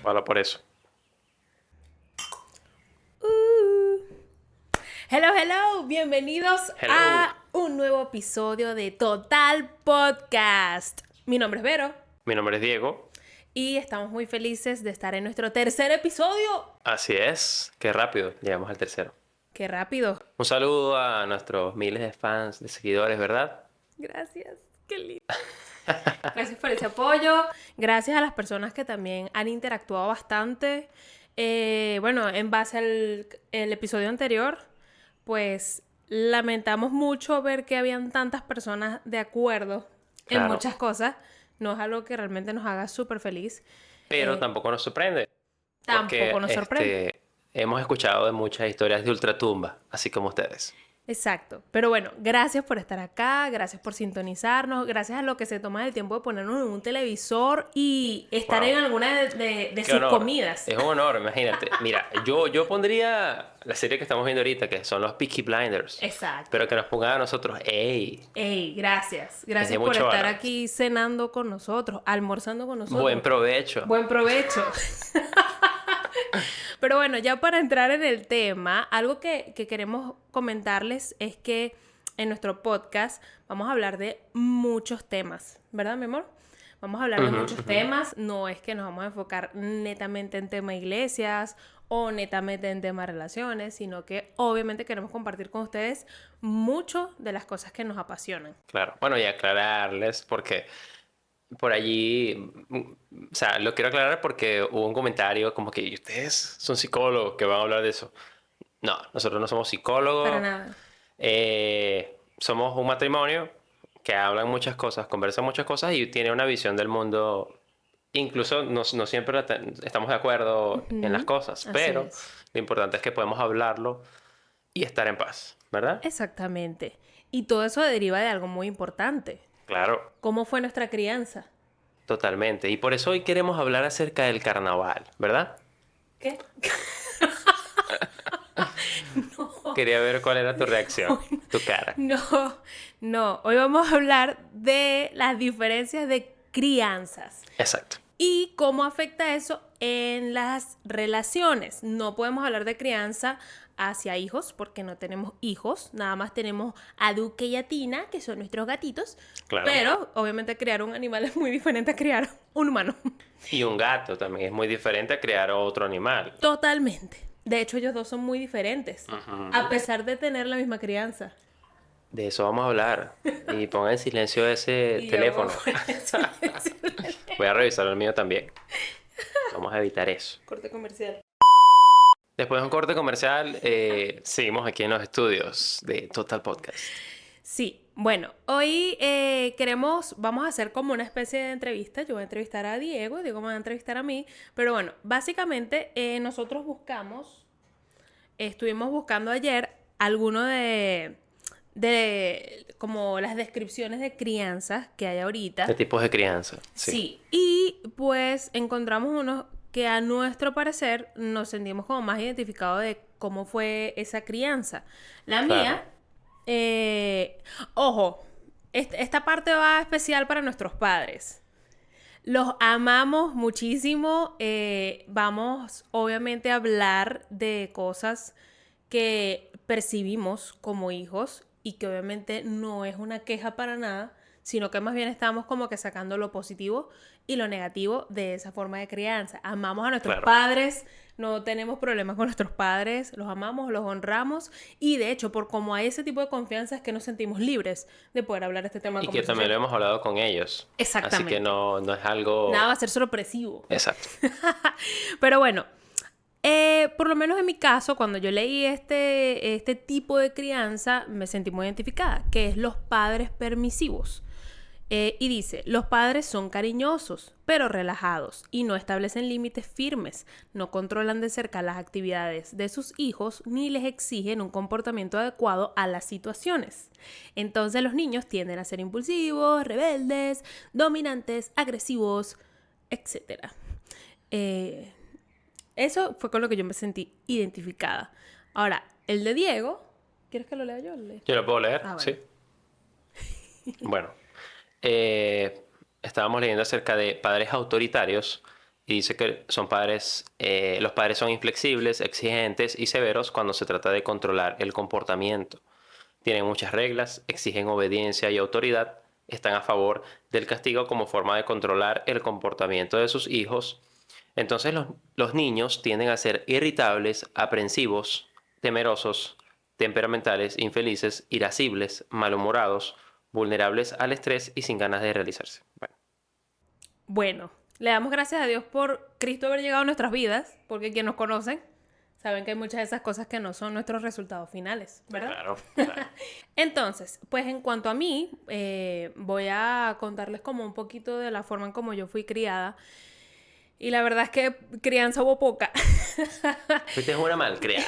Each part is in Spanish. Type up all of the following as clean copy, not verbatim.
Bueno, por eso. Hello, bienvenidos a un nuevo episodio de Total Podcast. Mi nombre es Vero. Mi nombre es Diego. Y estamos muy felices de estar en nuestro tercer episodio. Así es, qué rápido llegamos al tercero. ¡Qué rápido! Un saludo a nuestros miles de fans, de seguidores, ¿verdad? Gracias, qué lindo. Gracias por ese apoyo. Gracias a las personas que también han interactuado bastante. Bueno, en base al episodio anterior, pues lamentamos mucho ver que habían tantas personas de acuerdo en muchas cosas. No es algo que realmente nos haga súper feliz. Pero tampoco nos sorprende. Tampoco nos sorprende. Hemos escuchado de muchas historias de ultratumba, así como ustedes. Exacto. Pero bueno, gracias por estar acá, gracias por sintonizarnos, gracias a lo que se toman el tiempo de ponernos en un televisor y estar en alguna de sus comidas. Es un honor, imagínate. Mira, yo pondría la serie que estamos viendo ahorita, que son los Peaky Blinders. Exacto. Pero que nos pongan a nosotros, ¡ey! ¡Ey! Gracias. Gracias por estar aquí cenando con nosotros, almorzando con nosotros. Buen provecho. Buen provecho. Pero bueno, ya para entrar en el tema, algo que queremos comentarles es que en nuestro podcast vamos a hablar de muchos temas, ¿verdad, mi amor? Vamos a hablar de muchos temas, no es que nos vamos a enfocar netamente en tema iglesias o netamente en tema relaciones, sino que obviamente queremos compartir con ustedes mucho de las cosas que nos apasionan. Claro, bueno, y aclararles porque por allí, o sea, lo quiero aclarar porque hubo un comentario como que ustedes son psicólogos que van a hablar de eso. No, nosotros no somos psicólogos. Para nada. Somos un matrimonio que hablan muchas cosas, conversan muchas cosas y tiene una visión del mundo. Incluso no siempre estamos de acuerdo en las cosas, pero lo importante es que podemos hablarlo y estar en paz, ¿verdad? Exactamente. Y todo eso deriva de algo muy importante. Claro. ¿Cómo fue nuestra crianza? Totalmente. Y por eso hoy queremos hablar acerca del carnaval, ¿verdad? ¿Qué? No. Quería ver cuál era tu reacción, tu cara. No. Hoy vamos a hablar de las diferencias de crianzas. Exacto. Y cómo afecta eso en las relaciones. No podemos hablar de crianza hacia hijos, porque no tenemos hijos. Nada más tenemos a Duque y a Tina, que son nuestros gatitos. Claro. Pero, obviamente, criar un animal es muy diferente a criar un humano. Y un gato también es muy diferente a criar otro animal. Totalmente. De hecho, ellos dos son muy diferentes, a pesar de tener la misma crianza. De eso vamos a hablar. Y ponga en silencio ese teléfono. Voy a revisar el mío también. Vamos a evitar eso. Corte comercial. Después de un corte comercial, seguimos aquí en los estudios de Total Podcast. Sí, bueno, hoy vamos a hacer como una especie de entrevista. Yo voy a entrevistar a Diego me va a entrevistar a mí. Pero bueno, básicamente nosotros estuvimos buscando ayer alguno de como las descripciones de crianzas que hay ahorita. De tipos de crianza. Sí, y pues encontramos unos que a nuestro parecer nos sentimos como más identificados de cómo fue esa crianza. La mía, ojo, esta parte va especial para nuestros padres. Los amamos muchísimo. Vamos obviamente a hablar de cosas que percibimos como hijos y que obviamente no es una queja para nada, sino que más bien estamos como que sacando lo positivo y lo negativo de esa forma de crianza. Amamos a nuestros padres, no tenemos problemas con nuestros padres, los amamos, los honramos y de hecho, por como hay ese tipo de confianza es que nos sentimos libres de poder hablar de este tema. Y que también lo hemos hablado con ellos. Exactamente. Así que no es algo... Nada va a ser sorpresivo. Exacto. Pero bueno, por lo menos en mi caso, cuando yo leí este tipo de crianza, me sentí muy identificada, que es los padres permisivos. Y dice, los padres son cariñosos, pero relajados y no establecen límites firmes, no controlan de cerca las actividades de sus hijos ni les exigen un comportamiento adecuado a las situaciones. Entonces los niños tienden a ser impulsivos, rebeldes, dominantes, agresivos, etc. Eso fue con lo que yo me sentí identificada. Ahora, el de Diego ¿Quieres que lo lea yo? ¿Lo lees? Yo lo puedo leer, Ah, sí. bueno. Bueno, estábamos leyendo acerca de padres autoritarios y dice que los padres son inflexibles, exigentes y severos cuando se trata de controlar el comportamiento. Tienen muchas reglas, exigen obediencia y autoridad, están a favor del castigo como forma de controlar el comportamiento de sus hijos. Entonces los niños tienden a ser irritables, aprensivos, temerosos, temperamentales, infelices, irascibles, malhumorados, vulnerables al estrés y sin ganas de realizarse. Bueno, Bueno, le damos gracias a Dios por Cristo haber llegado a nuestras vidas, porque quienes nos conocen saben que hay muchas de esas cosas que no son nuestros resultados finales, ¿verdad? claro, claro. Entonces, pues en cuanto a mí, voy a contarles como un poquito de la forma en cómo yo fui criada. Y la verdad es que crianza hubo poca. Fuiste una malcriada.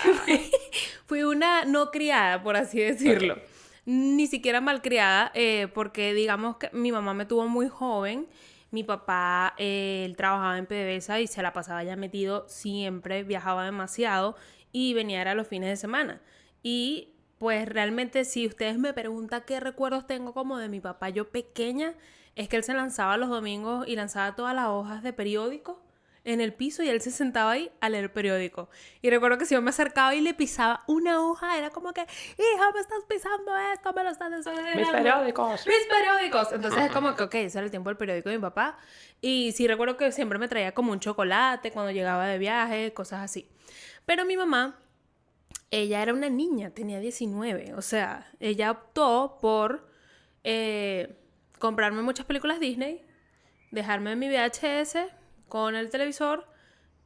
Fui una no criada, por así decirlo. Ok. Ni siquiera malcriada, porque digamos que mi mamá me tuvo muy joven. Mi papá, él trabajaba en PDVSA y se la pasaba ya metido siempre, viajaba demasiado y venía era los fines de semana. Y pues realmente si ustedes me preguntan qué recuerdos tengo como de mi papá yo pequeña, es que él se lanzaba los domingos y lanzaba todas las hojas de periódico en el piso y él se sentaba ahí a leer periódico. Y recuerdo que si yo me acercaba y le pisaba una hoja, era como que, hija, me estás pisando esto, me lo estás desordenando. Mis periódicos. Mis periódicos. Entonces es como que, ok, ese era el tiempo del periódico de mi papá. Y sí recuerdo que siempre me traía como un chocolate cuando llegaba de viaje, cosas así. Pero mi mamá, ella era una niña, tenía 19. O sea, ella optó por comprarme muchas películas Disney, dejarme mi VHS con el televisor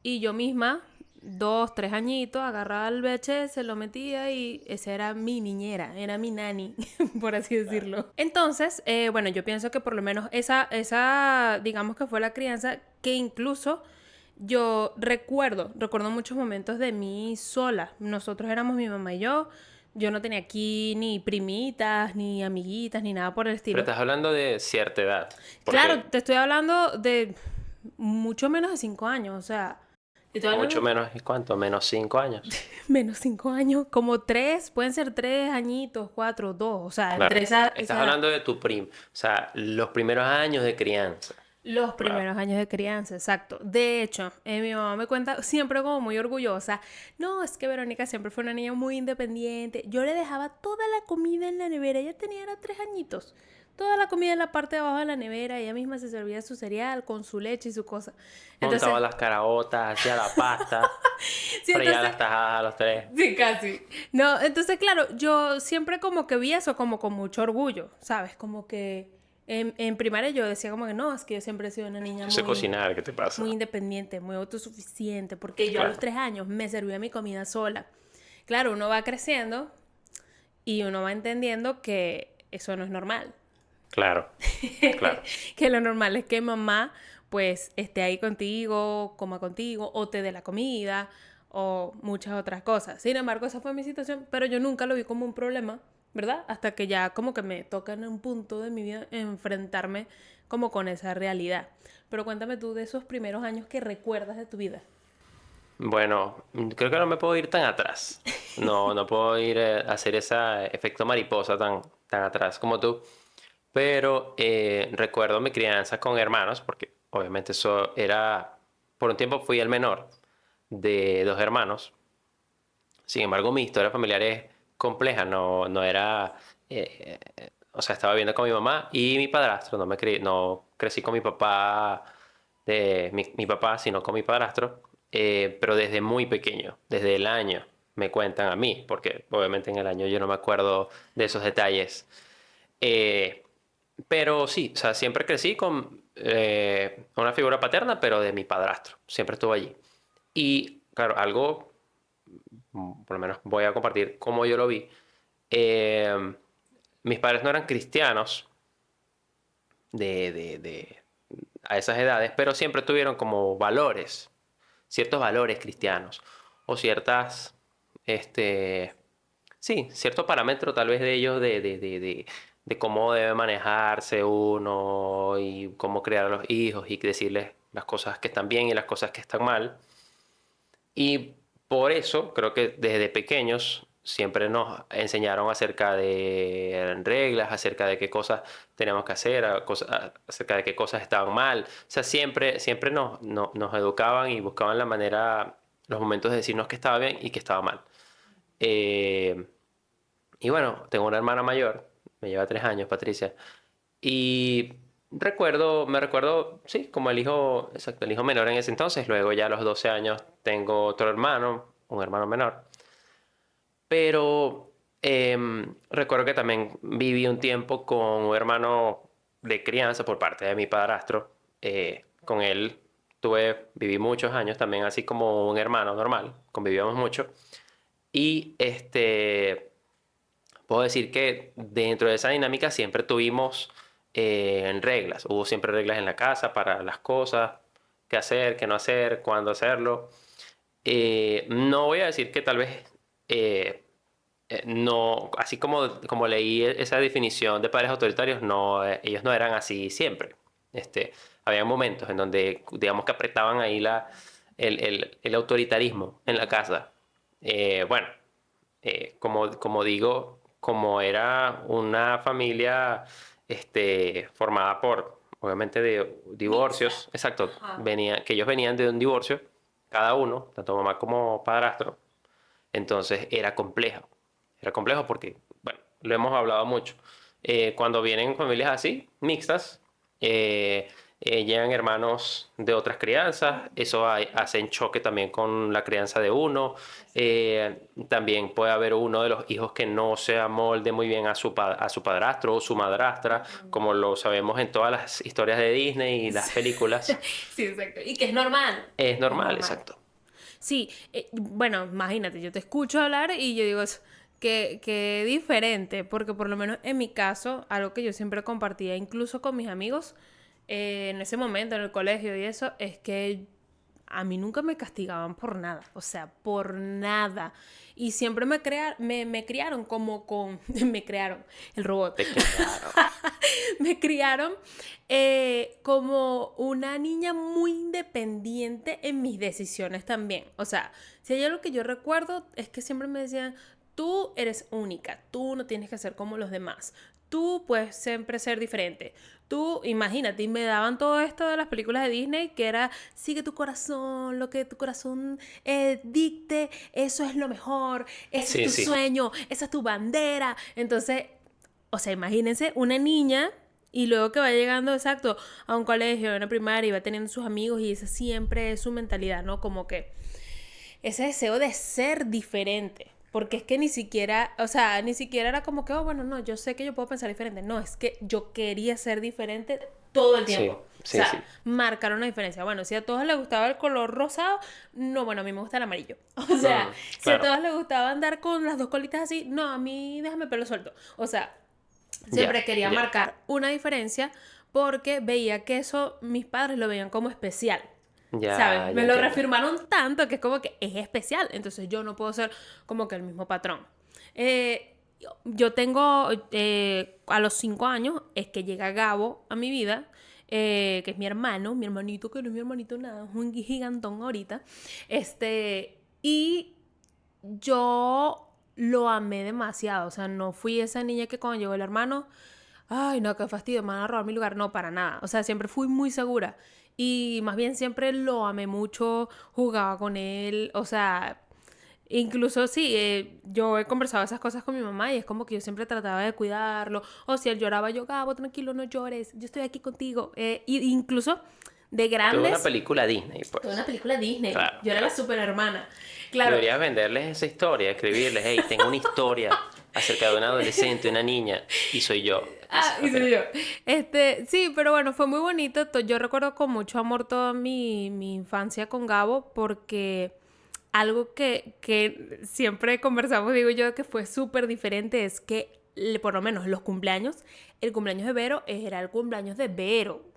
y yo misma, 2, 3 añitos, agarraba el VHS, lo metía y esa era mi niñera, era mi nani, por así decirlo. Entonces, bueno, yo pienso que por lo menos esa, digamos que fue la crianza que incluso yo recuerdo muchos momentos de mí sola. Nosotros éramos mi mamá y yo no tenía aquí ni primitas, ni amiguitas, ni nada por el Pero estilo. estás hablando de cierta edad. Claro, Porque te estoy hablando de mucho menos de 5 años, o sea, te estoy mucho hablando menos, ¿cuánto? Menos 5 años. menos 5 años, como 3, pueden ser 3 añitos, 4, 2, o sea, Claro. entre esa, Estás esa, hablando de o sea, los primeros años de crianza. los Claro. primeros años de crianza, exacto. De hecho, mi mamá me cuenta siempre como muy orgullosa, no, es que Verónica siempre fue una niña muy independiente, yo le dejaba toda la comida en la nevera, ella tenía era 3 añitos. Toda la comida en la parte de abajo de la nevera, ella misma se servía su cereal con su leche y su cosa. Montaba Entonces, las caraotas, hacía la pasta, sí, freía entonces, las tajadas a los tres. sí, casi. No, entonces, claro, yo siempre como que vi eso como con mucho orgullo, ¿sabes? Como que en primaria yo decía como que no, es que yo siempre he sido una niña Yo sé muy, cocinar, ¿qué te pasa? muy independiente, muy autosuficiente, porque yo a los Claro, 3 años me servía mi comida sola. Claro, uno va creciendo y uno va entendiendo que eso no es normal. claro, claro. Que lo normal es que mamá pues esté ahí contigo, coma contigo, o te dé la comida, o muchas otras cosas. Sin embargo, esa fue mi situación, pero yo nunca lo vi como un problema, ¿verdad? Hasta que ya como que me toca en un punto de mi vida enfrentarme como con esa realidad. Pero cuéntame tú de esos primeros años que recuerdas de tu vida. Bueno, creo que no me puedo ir tan atrás. No, no puedo ir a hacer ese efecto mariposa tan atrás como tú. Pero recuerdo mi crianza con hermanos, porque obviamente eso era, por un tiempo fui el menor de dos hermanos. Sin embargo, mi historia familiar es compleja, no era, o sea, estaba viviendo con mi mamá y mi padrastro, no crecí con mi papá, mi papá, sino con mi padrastro, pero desde muy pequeño, desde el año, me cuentan a mí, porque obviamente en el año yo no me acuerdo de esos detalles. Eh, pero sí, o sea, siempre crecí con una figura paterna, pero de mi padrastro, siempre estuvo allí. Y claro, algo por lo menos voy a compartir cómo yo lo vi. Eh, Mis padres no eran cristianos a esas edades, pero siempre tuvieron como valores, ciertos valores cristianos, o ciertas, este, sí, cierto parámetro tal vez de ellos de cómo debe manejarse uno y cómo criar a los hijos y decirles las cosas que están bien y las cosas que están mal. Y por eso creo que desde pequeños siempre nos enseñaron acerca de reglas, acerca de qué cosas teníamos que hacer, acerca de qué cosas estaban mal. O sea, siempre nos educaban y buscaban la manera, los momentos de decirnos que estaba bien y que estaba mal. Eh, y bueno, tengo una hermana mayor, me lleva 3 años, Patricia. Y me recuerdo, sí, como el hijo, exacto, el hijo menor en ese entonces. Luego ya a los 12 años tengo otro hermano, un hermano menor. Pero recuerdo que también viví un tiempo con un hermano de crianza por parte de mi padrastro. Con él viví muchos años también, así como un hermano normal, convivíamos mucho. Y puedo decir que dentro de esa dinámica siempre tuvimos reglas. Hubo siempre reglas en la casa para las cosas, qué hacer, qué no hacer, cuándo hacerlo. No voy a decir que tal vez no, así como leí esa definición de padres autoritarios, no, ellos no eran así siempre. Había momentos en donde, digamos que apretaban ahí el autoritarismo en la casa. Bueno, como digo, como era una familia formada por, obviamente, de divorcios, exacto, Ajá. que ellos venían de un divorcio, cada uno, tanto mamá como padrastro, entonces era complejo porque, bueno, lo hemos hablado mucho. Cuando vienen familias así, mixtas, eh, llegan hermanos de otras crianzas, eso hacen choque también con la crianza de uno. También puede haber uno de los hijos que no se amolde muy bien a su padrastro o su madrastra, como lo sabemos en todas las historias de Disney y las películas. Sí, exacto. Y que es normal. Es Es normal, normal. exacto. Sí, bueno, imagínate, yo te escucho hablar y yo digo que diferente, porque por lo menos en mi caso, algo que yo siempre compartía, incluso con mis amigos, en ese momento en el colegio y eso, es que a mí nunca me castigaban por nada, o sea, por nada. Y siempre me criaron como con, me crearon, el robot. Te criaron. Me criaron como una niña muy independiente en mis decisiones también. O sea, si hay algo que yo recuerdo es que siempre me decían, tú eres única, tú no tienes que ser como los demás, tú puedes siempre ser diferente. Tú, imagínate, y me daban todo esto de las películas de Disney, que era, sigue tu corazón, lo que tu corazón dicte, eso es lo mejor, ese es Sí, tu sí. sueño, esa es tu bandera. Entonces, o sea, imagínense una niña y luego que va llegando, exacto, a un colegio, a una primaria y va teniendo sus amigos y esa siempre es su mentalidad, ¿no? Como que ese deseo de ser diferente. Porque es que ni siquiera, o sea, ni siquiera era como que, oh, bueno, no, yo sé que yo puedo pensar diferente. No, es que yo quería ser diferente todo el Sí, tiempo. O sí, sí. sea, marcar una diferencia. Bueno, si a todos les gustaba el color rosado, no, bueno, a mí me gusta el amarillo. O sea, si a Claro, todos les gustaba andar con las dos colitas así, no, a mí déjame pelo suelto. O sea, ya, siempre quería ya. marcar una diferencia porque veía que eso mis padres lo veían como especial. Ya, ¿Sabes? ya Me lo entiendo. reafirmaron tanto que es como que es especial. Entonces yo no puedo ser como que el mismo patrón. Yo tengo, a los 5 años, es que llega Gabo a mi vida, que es mi hermano, mi hermanito, que no es mi hermanito nada, es un gigantón ahorita. Y yo lo amé demasiado. O sea, no fui esa niña que cuando llegó el hermano, ay, no, qué fastidio, me van a robar mi lugar. No, para nada. O sea, siempre fui muy segura. Y más bien siempre lo amé mucho, jugaba con él. O sea, incluso sí, yo he conversado esas cosas con mi mamá y es como que yo siempre trataba de cuidarlo. O si él lloraba, yo, Gabo, tranquilo, no llores, yo estoy aquí contigo. Y incluso de Toda una grandes, película Disney, toda una pues. película Disney. Claro, Yo era la claro. super hermana. Claro. Deberías venderles esa historia, escribirles, hey, tengo una historia acerca de una adolescente, una niña, y soy yo. Ah, y Al soy final. yo. Sí, pero bueno, fue muy bonito. Yo recuerdo con mucho amor toda mi infancia con Gabo porque algo que siempre conversamos, digo yo, que fue súper diferente es que, por lo menos los cumpleaños, el cumpleaños de Vero era el cumpleaños de Vero.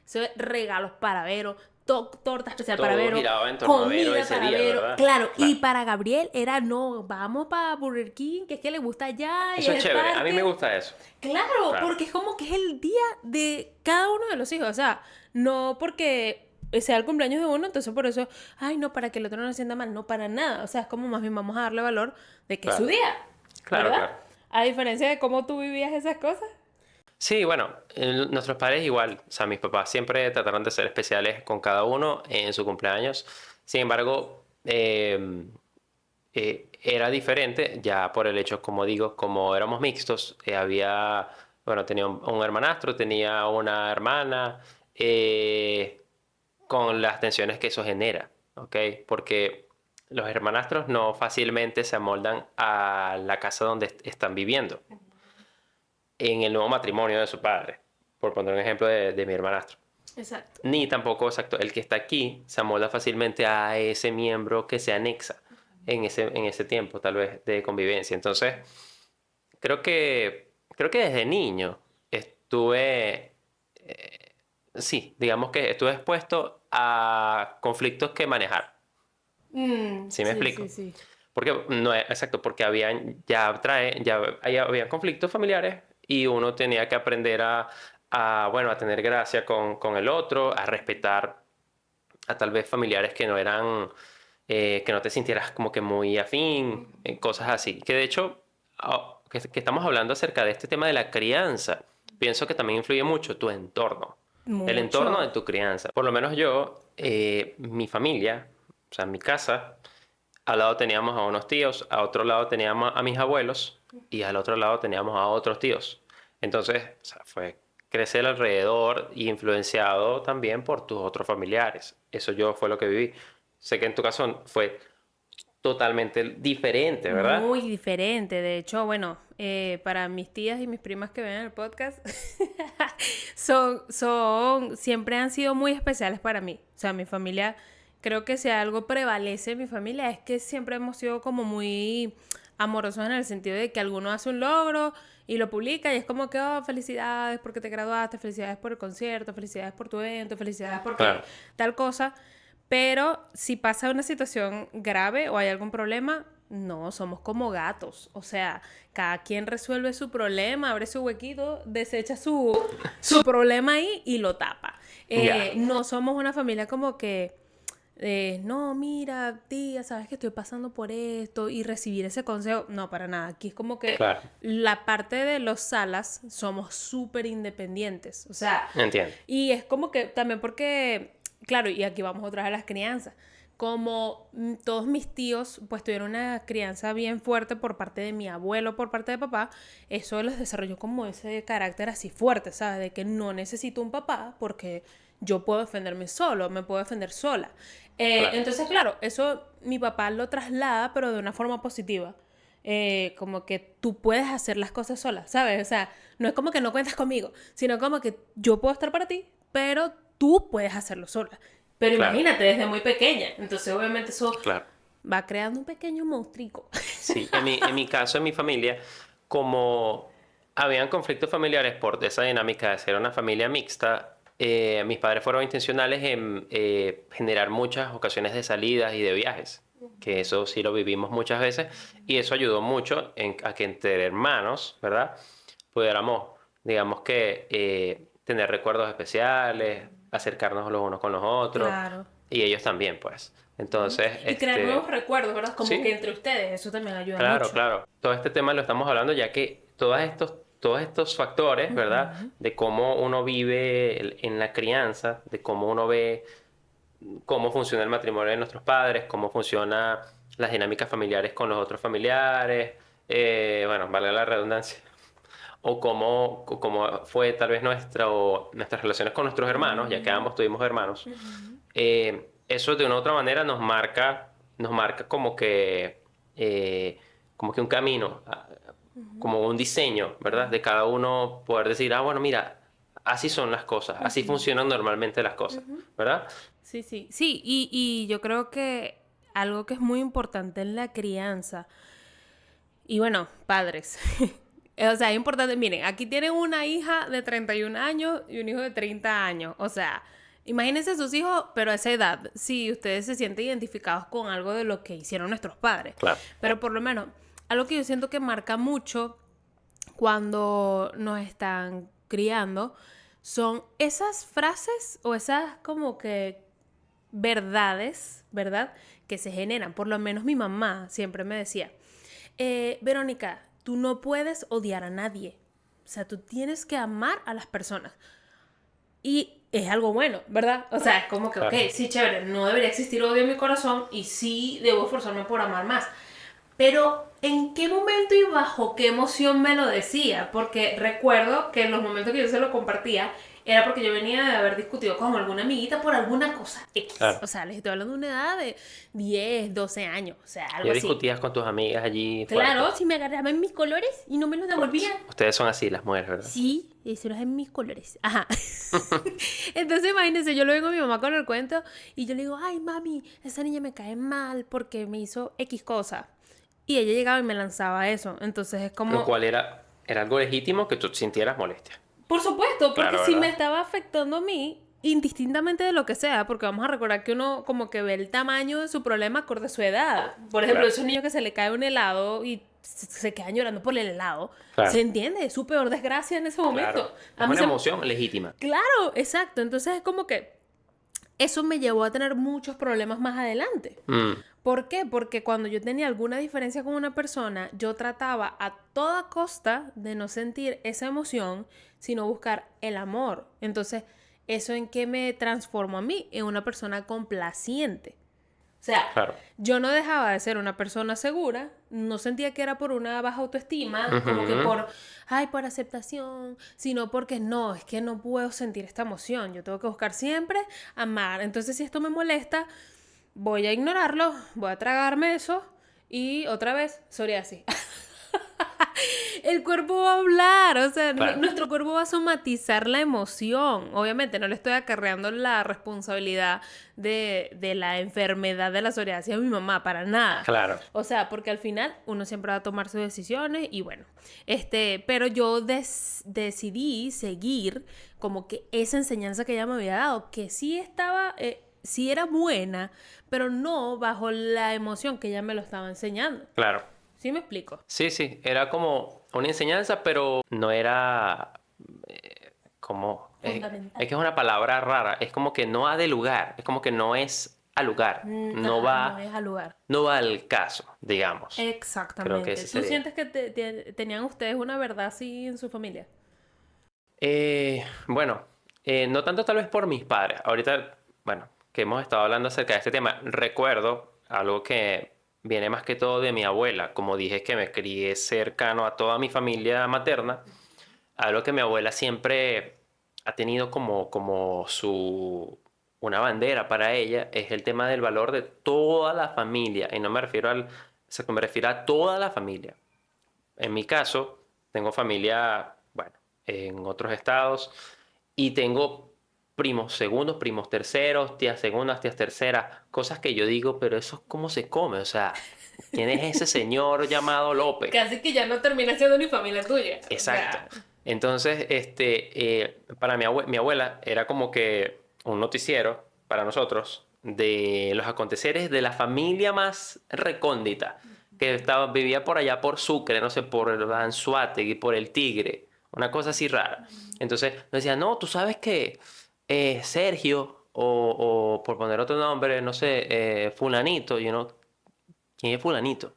Eso es regalos para Vero, torta especial para Todo Vero, giraba en torno a Vero comida ese para día, Vero. ¿verdad? Claro, y Claro. para Gabriel era, no, vamos para Burger King, que es que le gusta allá y Eso es es el chévere. A mí me parque. gusta eso. Claro, Claro. porque es como que es el día de cada uno de los hijos. O sea, no porque sea el cumpleaños de uno, entonces por eso, ay, no, para que el otro no se sienta mal, no, para nada. O sea, es como más bien vamos a darle valor de que es su día, Claro, ¿verdad? claro. A diferencia de cómo tú vivías esas cosas. Sí, bueno, nuestros padres igual, o sea, mis papás siempre trataron de ser especiales con cada uno en su cumpleaños. Sin embargo, era diferente ya por el hecho, como digo, como éramos mixtos, bueno, tenía un hermanastro, tenía una hermana, con las tensiones que eso genera, ¿ok? Porque los hermanastros no fácilmente se amoldan a la casa donde están viviendo en el nuevo matrimonio de su padre, por poner un ejemplo de mi hermanastro. Exacto. Ni tampoco, exacto, el que está aquí se amolda fácilmente a ese miembro que se anexa en ese tiempo, tal vez, de convivencia. Entonces, creo que desde niño estuve, sí, digamos que estuve expuesto a conflictos que manejar. ¿Sí me Sí, sí, explico? sí. Porque, no es exacto, porque habían conflictos familiares y uno tenía que aprender bueno, a tener gracia con el otro, a respetar a tal vez familiares que no eran, que no te sintieras como que muy afín, cosas así. Que de hecho, que estamos hablando acerca de este tema de la crianza, pienso que también influye mucho tu entorno, el entorno Mucho. de tu crianza. Por lo menos yo, mi familia, o sea, mi casa, al lado teníamos a unos tíos, a otro lado teníamos a mis abuelos y al otro lado teníamos a otros tíos. Entonces, o sea, fue crecer alrededor y influenciado también por tus otros familiares. Eso yo fue lo que viví. Sé que en tu caso fue totalmente diferente, ¿verdad? Muy diferente. De hecho, bueno, para mis tías y mis primas que ven el podcast, siempre han sido muy especiales para mí. O sea, mi familia, creo que si algo prevalece en mi familia es que siempre hemos sido como muy amorosos en el sentido de que alguno hace un logro y lo publica y es como que, oh, felicidades porque te graduaste, felicidades por el concierto, felicidades por tu evento, felicidades porque Claro, tal cosa. Pero si pasa una situación grave o hay algún problema, no, somos como gatos. O sea, cada quien resuelve su problema, abre su huequito, desecha su problema ahí y lo tapa. ya, No somos una familia como que, no, mira, tía, sabes que estoy pasando por esto y recibir ese consejo. No, para nada. Aquí es como que claro, la parte de los Salas somos súper independientes. O sea, entiendo. y es como que también porque, claro, y aquí vamos otra vez a las crianzas. Como todos mis tíos pues tuvieron una crianza bien fuerte por parte de mi abuelo, por parte de papá, eso les desarrolló como ese carácter así fuerte, ¿sabes? De que no necesito un papá porque yo puedo defenderme solo, me puedo defender sola. Claro, Entonces, claro, eso mi papá lo traslada, pero de una forma positiva. Como que tú puedes hacer las cosas sola, ¿sabes? O sea, no es como que no cuentas conmigo, sino como que yo puedo estar para ti, pero tú puedes hacerlo sola. Pero claro, imagínate, desde muy pequeña. Entonces, obviamente, eso claro. va creando un pequeño monstruico. Sí, en mi caso, en mi familia, como habían conflictos familiares por esa dinámica de ser una familia mixta, mis padres fueron intencionales en generar muchas ocasiones de salidas y de viajes, que eso sí lo vivimos muchas veces, y eso ayudó mucho a que entre hermanos, ¿verdad? Pudiéramos, digamos que, tener recuerdos especiales, acercarnos los unos con los otros, Claro. y ellos también, pues. Entonces, Y crear nuevos recuerdos, ¿verdad? Como que sí. entre ustedes, eso también ayuda Claro, mucho. claro. Todo este tema lo estamos hablando ya que todos estos factores, ¿verdad? De cómo uno vive en la crianza, de cómo uno ve cómo funciona el matrimonio de nuestros padres, cómo funciona las dinámicas familiares con los otros familiares, bueno, vale la redundancia, o cómo fue tal vez nuestras relaciones con nuestros hermanos, ya que ambos tuvimos hermanos. Eso de una u otra manera nos marca como que un camino, como un diseño, ¿verdad? De cada uno poder decir, bueno, mira, así son las cosas, así funcionan normalmente las cosas, ¿verdad? Sí, sí. Sí, y yo creo que algo que es muy importante en la crianza, y bueno, padres. O sea, es importante, miren, aquí tienen una hija de 31 años y un hijo de 30 años. O sea, imagínense sus hijos, pero a esa edad, si ustedes se sienten identificados con algo de lo que hicieron nuestros padres. Claro, Pero por lo menos, algo que yo siento que marca mucho cuando nos están criando son esas frases o esas como que verdades, ¿verdad? Que se generan. Por lo menos mi mamá siempre me decía, Verónica, tú no puedes odiar a nadie. O sea, tú tienes que amar a las personas. Y es algo bueno, ¿verdad? O sea, es como que, Claro. ok, sí, chévere, no debería existir odio en mi corazón y sí debo esforzarme por amar más. Pero, ¿en qué momento y bajo qué emoción me lo decía? Porque recuerdo que en los momentos que yo se lo compartía era porque yo venía de haber discutido con alguna amiguita por alguna cosa X. Claro. O sea, les estoy hablando de una edad de 10, 12 años, o sea, algo Ya así. discutías con tus amigas allí Claro, fuerte. si me agarraban mis colores y no me los devolvían. Ustedes son así, las mujeres, ¿verdad? Sí, eso no es en mis colores. Ajá. Entonces, imagínense, yo lo vengo a mi mamá con el cuento y yo le digo, ay, mami, esa niña me cae mal porque me hizo X cosa. Y ella llegaba y me lanzaba eso. Entonces es Lo como, cual era algo legítimo que tú sintieras molestia. por supuesto, porque Claro, si me ¿verdad? estaba afectando a mí, indistintamente de lo que sea, porque vamos a recordar que uno como que ve el tamaño de su problema acorde a su edad. Por ejemplo, Claro. esos niños que se le cae un helado y se quedan llorando por el helado. Claro. ¿Se entiende? Es su peor desgracia en ese momento. Claro. A Es mí una se... emoción legítima. Claro, exacto. Entonces es como que eso me llevó a tener muchos problemas más adelante. Mm, ¿Por qué? Porque cuando yo tenía alguna diferencia con una persona, yo trataba a toda costa de no sentir esa emoción, sino buscar el amor. Entonces, ¿eso en qué me transformó a mí? En una persona complaciente. O sea, claro. yo no dejaba de ser una persona segura, no sentía que era por una baja autoestima, como que Ujú. por aceptación, sino porque no, es que no puedo sentir esta emoción, yo tengo que buscar siempre amar. Entonces, si esto me molesta, voy a ignorarlo, voy a tragarme eso y otra vez psoriasis. El cuerpo va a hablar, o sea, Claro. nuestro cuerpo va a somatizar la emoción. Obviamente no le estoy acarreando la responsabilidad de la enfermedad de la psoriasis a mi mamá, para nada. Claro. O sea, porque al final uno siempre va a tomar sus decisiones y bueno, pero yo decidí seguir como que esa enseñanza que ella me había dado, que sí estaba, sí era buena, pero no bajo la emoción que ella me lo estaba enseñando. Claro. ¿Sí me explico? Sí, sí. Era como una enseñanza, pero no era como... Fundamental. es que es una palabra rara. Es como que no ha de lugar. Es como que no es al lugar. No Ajá, no va, es al lugar. no va al caso, digamos. Creo que Exactamente. ese ¿Tú sería. sientes que tenían ustedes una verdad así en su familia? Bueno, no tanto tal vez por mis padres. Ahorita, bueno, que hemos estado hablando acerca de este tema, recuerdo algo que viene más que todo de mi abuela. Como dije que me crié cercano a toda mi familia materna, algo que mi abuela siempre ha tenido como una bandera para ella es el tema del valor de toda la familia. Y no me refiero me refiero a toda la familia. En mi caso, tengo familia, bueno, en otros estados y tengo primos segundos, primos terceros, tías segundas, tías terceras, cosas que yo digo, pero eso cómo se come, o sea, ¿quién es ese señor llamado López? Casi que ya no termina siendo ni familia tuya. O Exacto. sea, Entonces, para mi abuela era como que un noticiero para nosotros de los aconteceres de la familia más recóndita, que vivía por allá por Sucre, no sé, por el Anzoátegui, por el Tigre, una cosa así rara. Entonces nos decía, no, tú sabes que Sergio, o por poner otro nombre, no sé, Fulanito, ¿quién es Fulanito?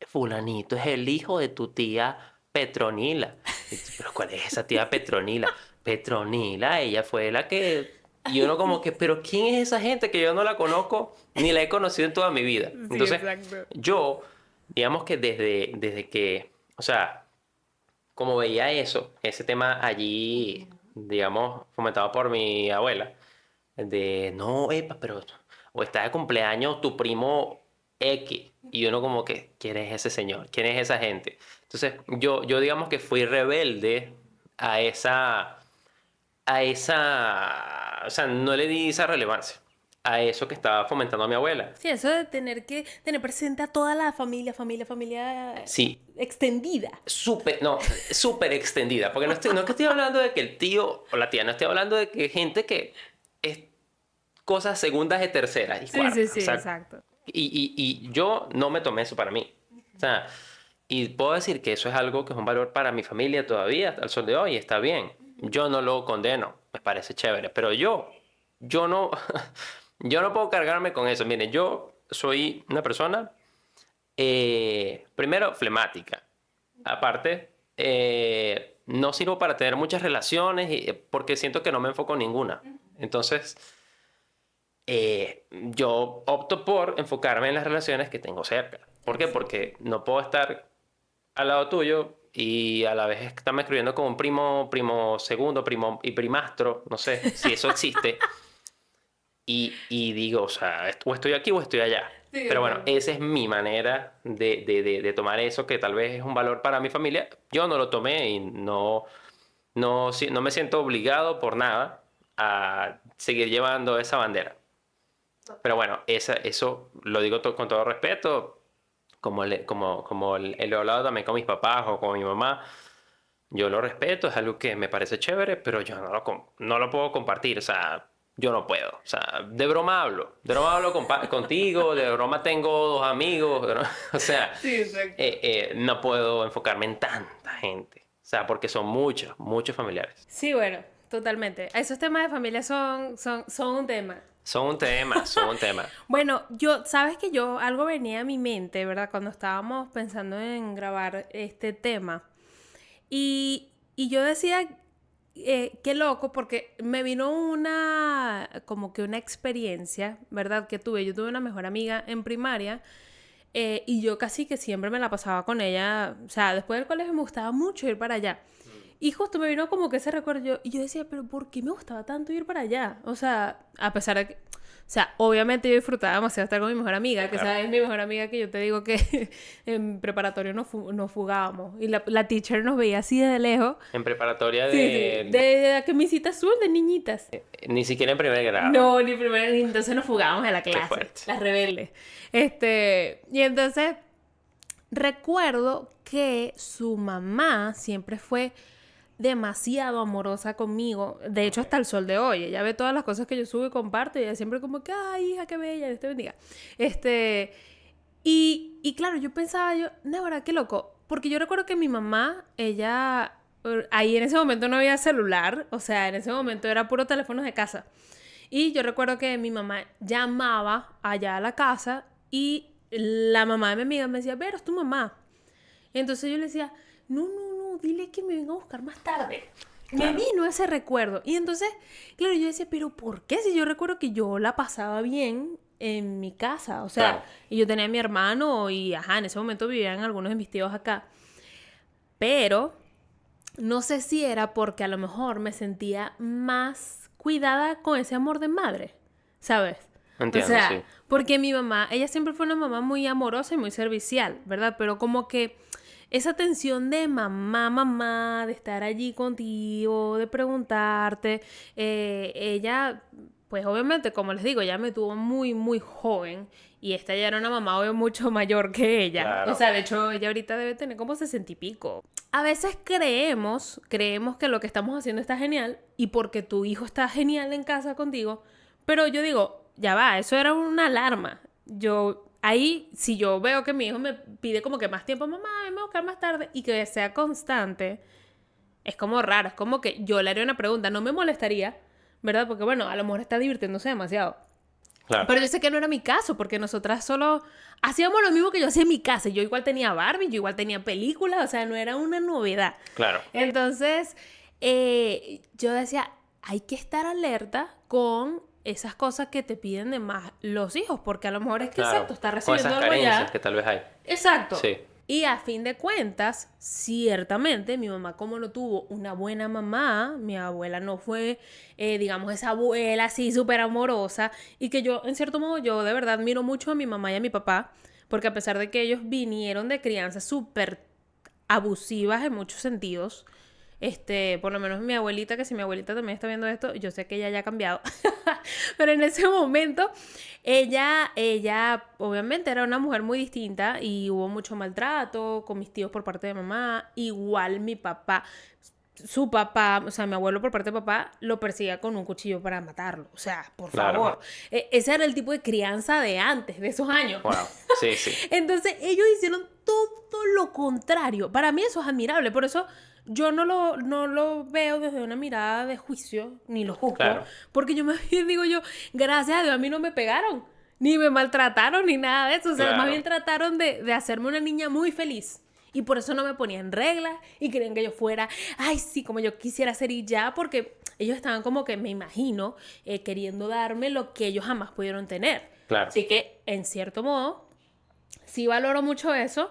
Fulanito es el hijo de tu tía Petronila. Y tú, pero ¿cuál es esa tía Petronila? Petronila, ella fue la que... Y uno como que, pero ¿quién es esa gente que yo no la conozco ni la he conocido en toda mi vida? sí, Entonces, exacto. yo, digamos que desde que, o sea, como veía eso, ese tema allí, digamos, fomentado por mi abuela, de, no, epa, pero, o está de cumpleaños tu primo X, y uno como que, ¿quién es ese señor? ¿Quién es esa gente? Entonces, yo digamos que fui rebelde a o sea, no le di esa relevancia a eso que estaba fomentando mi abuela. Sí, eso de tener que tener presente a toda la familia Sí, extendida. no, súper extendida, porque no es que estoy hablando de que el tío o la tía, no estoy hablando de que gente que es cosas segundas y terceras y Sí, sí, cuartas, o sí, sea, exacto. y yo no me tomé eso para mí, o sea, y puedo decir que eso es algo que es un valor para mi familia todavía, al sol de hoy, está bien, yo no lo condeno, me parece chévere, pero yo no, Yo no puedo cargarme con eso. Miren, yo soy una persona, primero, flemática. Aparte, no sirvo para tener muchas relaciones porque siento que no me enfoco en ninguna. Entonces, yo opto por enfocarme en las relaciones que tengo cerca. ¿Por qué? Porque no puedo estar al lado tuyo y a la vez estarme escribiendo con un primo, primo segundo, primo y primastro, no sé si eso existe. Y digo, o sea, o estoy aquí o estoy allá. Sí, Pero bueno, esa es mi manera de tomar eso, que tal vez es un valor para mi familia. Yo no lo tomé y no me siento obligado por nada a seguir llevando esa bandera. Pero bueno, eso lo digo con todo respeto, como lo he hablado también con mis papás o con mi mamá. Yo lo respeto, es algo que me parece chévere, pero yo no lo puedo compartir, o sea, yo no puedo. O sea, de broma hablo contigo, de broma tengo dos amigos, o sea, Sí, exacto. no puedo enfocarme en tanta gente, o sea, porque son muchos familiares. Sí, bueno, totalmente. Esos temas de familia son un tema. Son un tema. Bueno, sabes que algo venía a mi mente, ¿verdad? Cuando estábamos pensando en grabar este tema. Y yo decía, qué loco, porque me vino como que una experiencia, ¿verdad? Que tuve. Yo tuve una mejor amiga en primaria y yo casi que siempre me la pasaba con ella. O sea, después del colegio me gustaba mucho ir para allá. Y justo me vino como que ese recuerdo y yo decía, pero ¿por qué me gustaba tanto ir para allá? O sea, a pesar de que... O sea, obviamente yo disfrutaba demasiado estar con mi mejor amiga, que esa es mi mejor amiga que yo te digo que en preparatorio nos fugábamos. Y la teacher nos veía así de lejos. En preparatoria Sí, de la camisita azul de niñitas. Ni siquiera en primer grado. No, ni primero, ni entonces nos fugábamos de la clase. fuerte. Las rebeldes. Y entonces recuerdo que su mamá siempre fue demasiado amorosa conmigo. De hecho, hasta el sol de hoy. Ella ve todas las cosas que yo subo y comparto. Y ella siempre como que, ay, hija, qué bella, Dios te bendiga. Y claro, yo pensaba, no, ¿verdad? Qué loco. Porque yo recuerdo que mi mamá, ella... Ahí en ese momento no había celular. O sea, en ese momento era puro teléfono de casa. Y yo recuerdo que mi mamá llamaba allá a la casa y la mamá de mi amiga me decía, pero es tu mamá. Y entonces yo le decía, no, dile que me venga a buscar más tarde. Claro. Me vino ese recuerdo. Y entonces, claro, yo decía, pero ¿por qué? Si yo recuerdo que yo la pasaba bien en mi casa. O sea, Claro. y yo tenía a mi hermano y, en ese momento vivían algunos de mis tíos acá. Pero no sé si era porque a lo mejor me sentía más cuidada con ese amor de madre, ¿sabes? Entiendo, o sea, sí. porque mi mamá, ella siempre fue una mamá muy amorosa y muy servicial, ¿verdad? Pero como que esa atención de mamá, de estar allí contigo, de preguntarte, ella, pues obviamente, como les digo, ella me tuvo muy, muy joven y esta ya era una mamá obvio mucho mayor que ella. Claro. O sea, de hecho, ella ahorita debe tener como 60 y pico. A veces creemos que lo que estamos haciendo está genial y porque tu hijo está genial en casa contigo, pero yo digo, ya va, eso era una alarma. Ahí, si yo veo que mi hijo me pide como que más tiempo, mamá, me voy a buscar más tarde, y que sea constante, es como raro, es como que yo le haría una pregunta, no me molestaría, ¿verdad? Porque bueno, a lo mejor está divirtiéndose demasiado. Claro. Pero yo sé que no era mi caso, porque nosotras solo hacíamos lo mismo que yo hacía en mi casa. Yo igual tenía Barbie, yo igual tenía películas, o sea, no era una novedad. Claro. Entonces, yo decía, hay que estar alerta con esas cosas que te piden de más los hijos, porque a lo mejor es que, Claro. exacto, está Con recibiendo esas algo carencias ya. que tal vez hay. Exacto. Sí. Y a fin de cuentas, ciertamente, mi mamá como no tuvo una buena mamá, mi abuela no fue, digamos, esa abuela así súper amorosa, y que yo, en cierto modo, yo de verdad admiro mucho a mi mamá y a mi papá, porque a pesar de que ellos vinieron de crianzas súper abusivas en muchos sentidos, por lo menos mi abuelita, que si mi abuelita también está viendo esto, yo sé que ella ya ha cambiado, pero en ese momento ella obviamente era una mujer muy distinta y hubo mucho maltrato con mis tíos por parte de mamá, igual mi papá, su papá, o sea, mi abuelo por parte de papá, lo perseguía con un cuchillo para matarlo, o sea, por Claro. favor, ese era el tipo de crianza de antes, de esos años. Wow. Sí, sí. Entonces ellos hicieron todo lo contrario. Para mí eso es admirable. Por eso yo no lo veo desde una mirada de juicio, ni lo juzgo. Claro. Porque yo más bien digo yo, gracias a Dios, a mí no me pegaron, ni me maltrataron, ni nada de eso. O sea, Claro. más bien trataron de hacerme una niña muy feliz. Y por eso no me ponían reglas y querían que yo fuera, ay, sí, como yo quisiera ser y ya, porque ellos estaban como que, me imagino, queriendo darme lo que ellos jamás pudieron tener. Claro. Así que, en cierto modo, sí valoro mucho eso.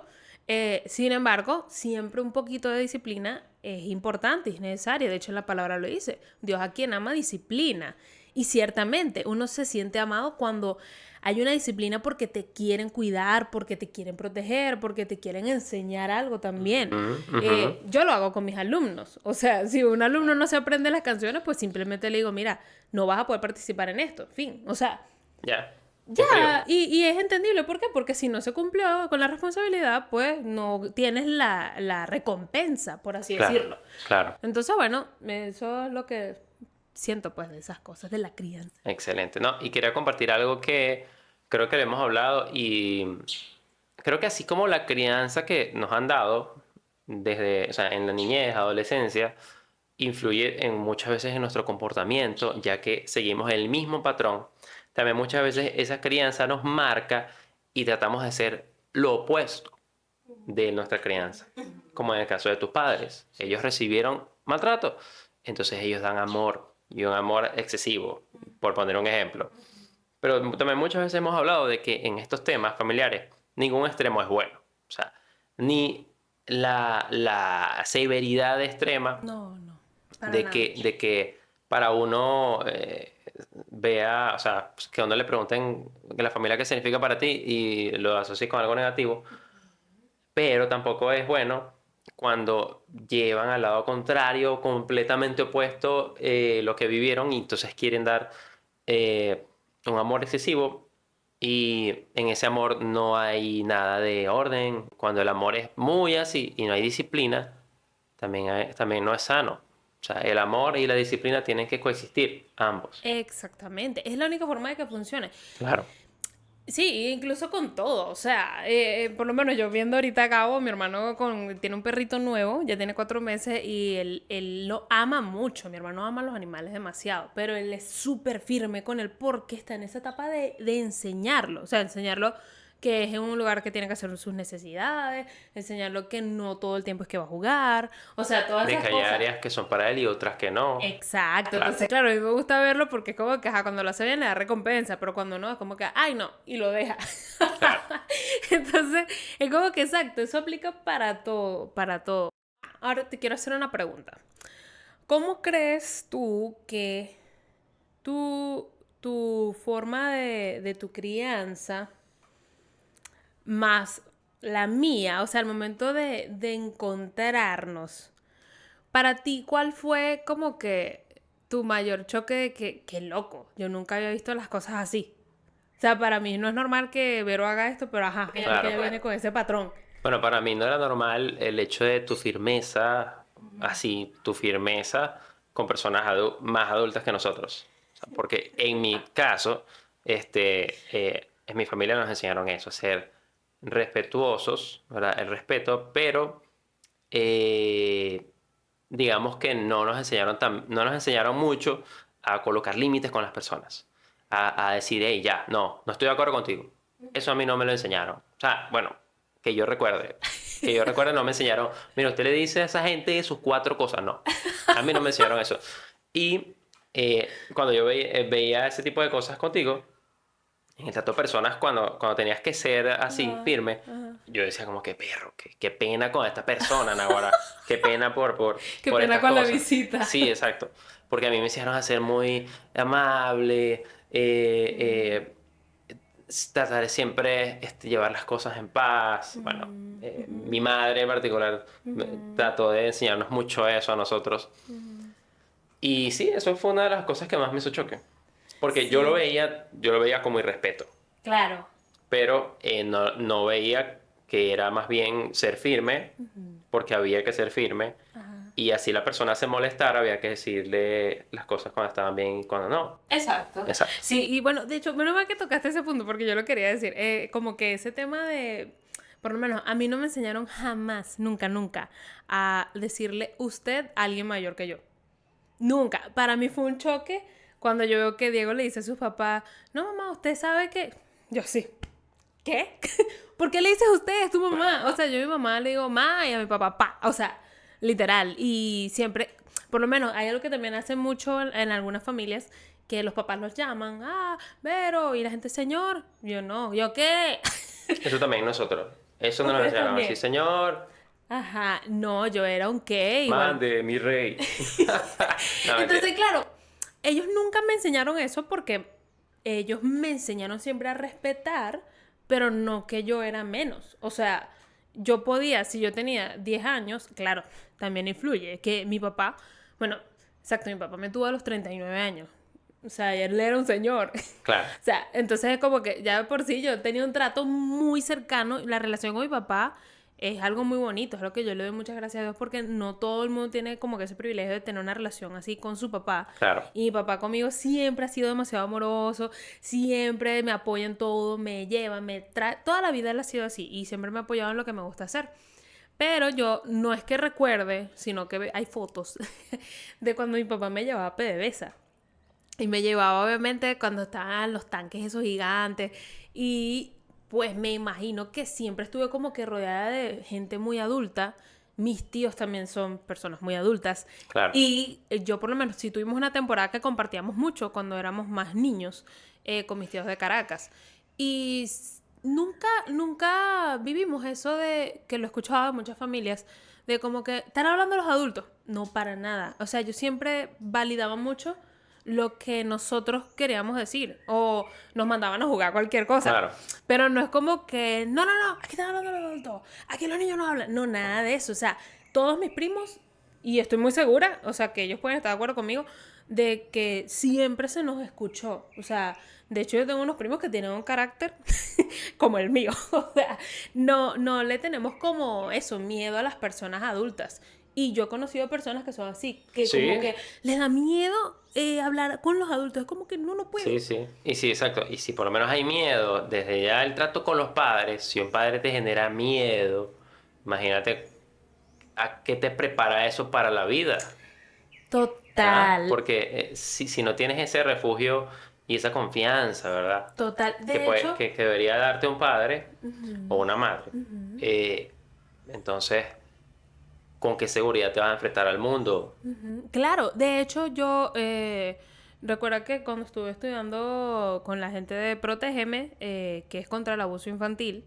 Sin embargo, siempre un poquito de disciplina es importante y es necesaria. De hecho, la palabra lo dice. Dios a quien ama disciplina. Y ciertamente, uno se siente amado cuando hay una disciplina porque te quieren cuidar, porque te quieren proteger, porque te quieren enseñar algo también. Yo lo hago con mis alumnos. O sea, si un alumno no se aprende las canciones, pues simplemente le digo, mira, no vas a poder participar en esto. Fin. O sea, Ya. ya, y es entendible. ¿Por qué? Porque si no se cumplió con la responsabilidad, pues no tienes la recompensa, por así Claro, decirlo. claro. Entonces, bueno, eso es lo que siento, pues, de esas cosas de la crianza. Excelente. No, y quería compartir algo que creo que le hemos hablado y creo que así como la crianza que nos han dado desde, o sea, en la niñez, adolescencia, influye en muchas veces en nuestro comportamiento, ya que seguimos el mismo patrón. También muchas veces esa crianza nos marca y tratamos de hacer lo opuesto de nuestra crianza, como en el caso de tus padres. Ellos recibieron maltrato, entonces ellos dan amor y un amor excesivo, por poner un ejemplo. Pero también muchas veces hemos hablado de que en estos temas familiares ningún extremo es bueno. O sea, ni la severidad extrema No, para de nada. que para uno vea, o sea, que a uno le pregunten que la familia qué significa para ti y lo asocies con algo negativo, pero tampoco es bueno cuando llevan al lado contrario, completamente opuesto lo que vivieron y entonces quieren dar un amor excesivo y en ese amor no hay nada de orden. Cuando el amor es muy así y no hay disciplina, también no es sano. O sea, el amor y la disciplina tienen que coexistir, ambos. Exactamente. Es la única forma de que funcione. Claro. Sí, incluso con todo, o sea, por lo menos yo viendo ahorita a Gabo, mi hermano tiene un perrito nuevo, ya tiene 4 meses y él lo ama mucho, mi hermano ama a los animales demasiado, pero él es súper firme con él porque está en esa etapa de enseñarlo, o sea, enseñarlo que es en un lugar que tiene que hacer sus necesidades, enseñarlo que no todo el tiempo es que va a jugar, o sea, todas De esas que hay cosas. áreas que son para él y otras que no. Exacto, Claro. entonces claro, a mí me gusta verlo porque es como que ajá, cuando lo hace bien le da recompensa, pero cuando no es como que, ay no, y lo deja. Claro. Entonces, es como que exacto, eso aplica para todo, para todo. Ahora te quiero hacer una pregunta. ¿Cómo crees tú que tu forma de tu crianza más la mía, o sea, al momento de encontrarnos, para ti, ¿cuál fue como que tu mayor choque de que loco? Yo nunca había visto las cosas así. O sea, para mí no es normal que Vero haga esto, pero ajá, porque Claro. ella viene con ese patrón. Bueno, para mí no era normal el hecho de tu firmeza, así, tu firmeza con personas más adultas que nosotros. O sea, porque en mi caso, en mi familia nos enseñaron eso, a ser respetuosos, ¿verdad? El respeto, pero eh, digamos que no nos enseñaron mucho a colocar límites con las personas, a decir, hey, ya, no estoy de acuerdo contigo. Eso a mí no me lo enseñaron. O sea, bueno, que yo recuerde, no me enseñaron, mira, usted le dice a esa gente sus 4 cosas, no. A mí no me enseñaron eso. Y cuando yo veía ese tipo de cosas contigo, en el trato de personas, cuando tenías que ser así, firme, yo decía como que perro, qué pena con esta persona, Naguará, qué pena Qué por pena estas con la cosas. visita. Sí, exacto. Porque a mí me hicieron a ser muy amable, tratar de siempre llevar las cosas en paz. Bueno, mi madre en particular trató de enseñarnos mucho eso a nosotros. Y sí, eso fue una de las cosas que más me hizo choque. Porque yo lo veía como irrespeto, Claro. pero no veía que era más bien ser firme, porque había que ser firme, y así la persona se molestara, había que decirle las cosas cuando estaban bien y cuando no. Exacto. Exacto. Sí, y bueno, de hecho, menos mal que tocaste ese punto porque yo lo quería decir. Como que ese tema de... por lo menos a mí no me enseñaron jamás, nunca, nunca, a decirle usted a alguien mayor que yo. Nunca. Para mí fue un choque cuando yo veo que Diego le dice a su papá, no, mamá, usted sabe que... Yo sí. ¿Qué? ¿Por qué le dices usted? Es tu mamá. O sea, yo a mi mamá le digo ma y a mi papá pa. O sea, literal. Y siempre, por lo menos, hay algo que también hace mucho en algunas familias, que los papás los llaman, Vero, y la gente, señor. Yo no. ¿Yo qué? Eso también nosotros. Eso no nos Ustedes enseñaron también. así, señor. Ajá, no, yo era un qué, igual. Mande, mi rey. No, mentira. Entonces, claro, ellos nunca me enseñaron eso porque ellos me enseñaron siempre a respetar, pero no que yo era menos. O sea, yo podía, si yo tenía 10 años, claro, también influye, que mi papá, bueno, exacto, mi papá me tuvo a los 39 años. O sea, él era un señor. Claro. O sea, entonces es como que ya de por sí yo tenía un trato muy cercano. La relación con mi papá es algo muy bonito. Es lo que yo le doy muchas gracias a Dios porque no todo el mundo tiene como que ese privilegio de tener una relación así con su papá. Claro. Y mi papá conmigo siempre ha sido demasiado amoroso. Siempre me apoya en todo, me lleva, me trae. Toda la vida él ha sido así y siempre me ha apoyado en lo que me gusta hacer. Pero yo no es que recuerde, sino que hay fotos de cuando mi papá me llevaba a PDVSA. Y me llevaba obviamente cuando estaban los tanques esos gigantes. Y pues me imagino que siempre estuve como que rodeada de gente muy adulta. Mis tíos también son personas muy adultas. Claro. Y yo por lo menos, si tuvimos una temporada que compartíamos mucho cuando éramos más niños con mis tíos de Caracas. Y nunca vivimos eso de, que lo escuchaba en muchas familias, de como que están hablando los adultos. No, para nada. O sea, yo siempre validaba mucho lo que nosotros queríamos decir o nos mandaban a jugar cualquier cosa. Claro. Pero no es como que, no, aquí están hablando los adultos, aquí los niños no hablan. No, nada de eso. O sea, todos mis primos, y estoy muy segura, o sea, que ellos pueden estar de acuerdo conmigo, de que siempre se nos escuchó. O sea, de hecho yo tengo unos primos que tienen un carácter como el mío. O sea, no le tenemos como eso, miedo a las personas adultas. Y yo he conocido personas que son así, que Sí. como que les da miedo hablar con los adultos. Es como que no puedo. Sí, sí. Y sí, exacto. Y si por lo menos hay miedo, desde ya el trato con los padres, si un padre te genera miedo, imagínate a qué te prepara eso para la vida. Total. Porque si no tienes ese refugio y esa confianza, ¿verdad? Total. Que, De hecho, que debería darte un padre o una madre. Entonces, ¿con qué seguridad te vas a enfrentar al mundo? claro, de hecho yo recuerdo que cuando estuve estudiando con la gente de Protégeme, que es contra el abuso infantil,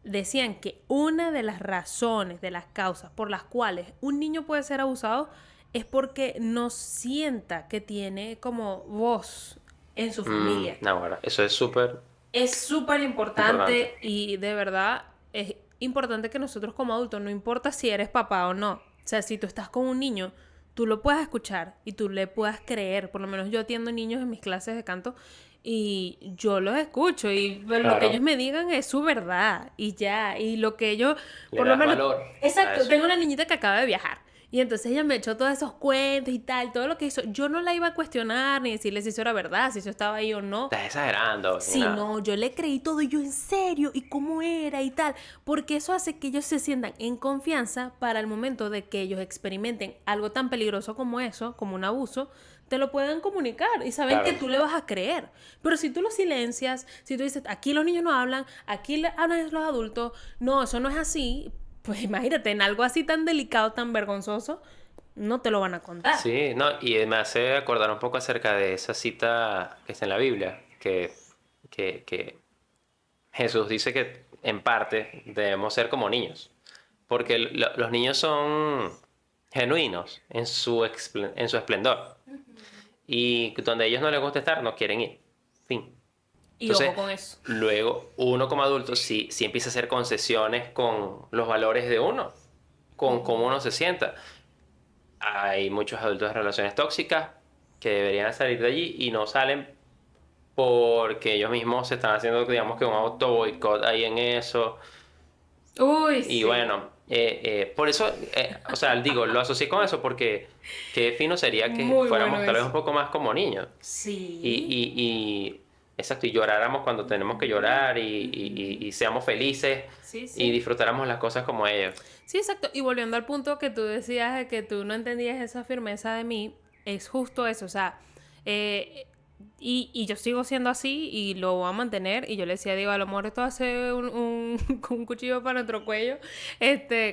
decían que una de las razones, de las causas por las cuales un niño puede ser abusado es porque no sienta que tiene como voz en su familia. No, bueno, eso es súper Es súper importante importante. y de verdad es importante que nosotros como adultos, no importa si eres papá o no, o sea, si tú estás con un niño, tú lo puedas escuchar y tú le puedas creer. Por lo menos yo atiendo niños en mis clases de canto y yo los escucho y lo que Claro. ellos me digan es su verdad y ya, y lo que ellos, Le por lo das menos, valor a exacto, eso. tengo una niñita que acaba de viajar. Y entonces ella me echó todos esos cuentos y tal, todo lo que hizo. Yo no la iba a cuestionar ni decirle si eso era verdad, si eso estaba ahí o no. Estás exagerando. Sí, nada. no, yo le creí todo y yo en serio y cómo era y tal, porque eso hace que ellos se sientan en confianza para el momento de que ellos experimenten algo tan peligroso como eso, como un abuso, te lo pueden comunicar y saben Claro. que tú le vas a creer. Pero si tú lo silencias, si tú dices, aquí los niños no hablan, aquí hablan los adultos, no, eso no es así, pues imagínate, en algo así tan delicado, tan vergonzoso, no te lo van a contar. Sí, no, y me hace acordar un poco acerca de esa cita que está en la Biblia, que Jesús dice que en parte debemos ser como niños, porque los niños son genuinos en su esplendor, y donde a ellos no les gusta estar, no quieren ir. Fin. Y Entonces, ojo con eso. luego uno como adulto sí empieza a hacer concesiones con los valores de uno, con cómo uno se sienta. Hay muchos adultos de relaciones tóxicas que deberían salir de allí y no salen porque ellos mismos se están haciendo, digamos que un auto boicot ahí en eso. Uy, Y sí. bueno, por eso, o sea, digo, lo asocié con eso porque qué fino sería que Muy fuéramos bueno tal vez eso. un poco más como niños. Sí. Y Exacto, y lloráramos cuando tenemos que llorar y seamos felices Sí, y sí. disfrutáramos las cosas como ellos. Sí, exacto. Y volviendo al punto que tú decías de que tú no entendías esa firmeza de mí, es justo eso. O sea, eh, y yo sigo siendo así y lo voy a mantener. Y yo le decía, digo, a lo mejor esto hace un cuchillo para nuestro cuello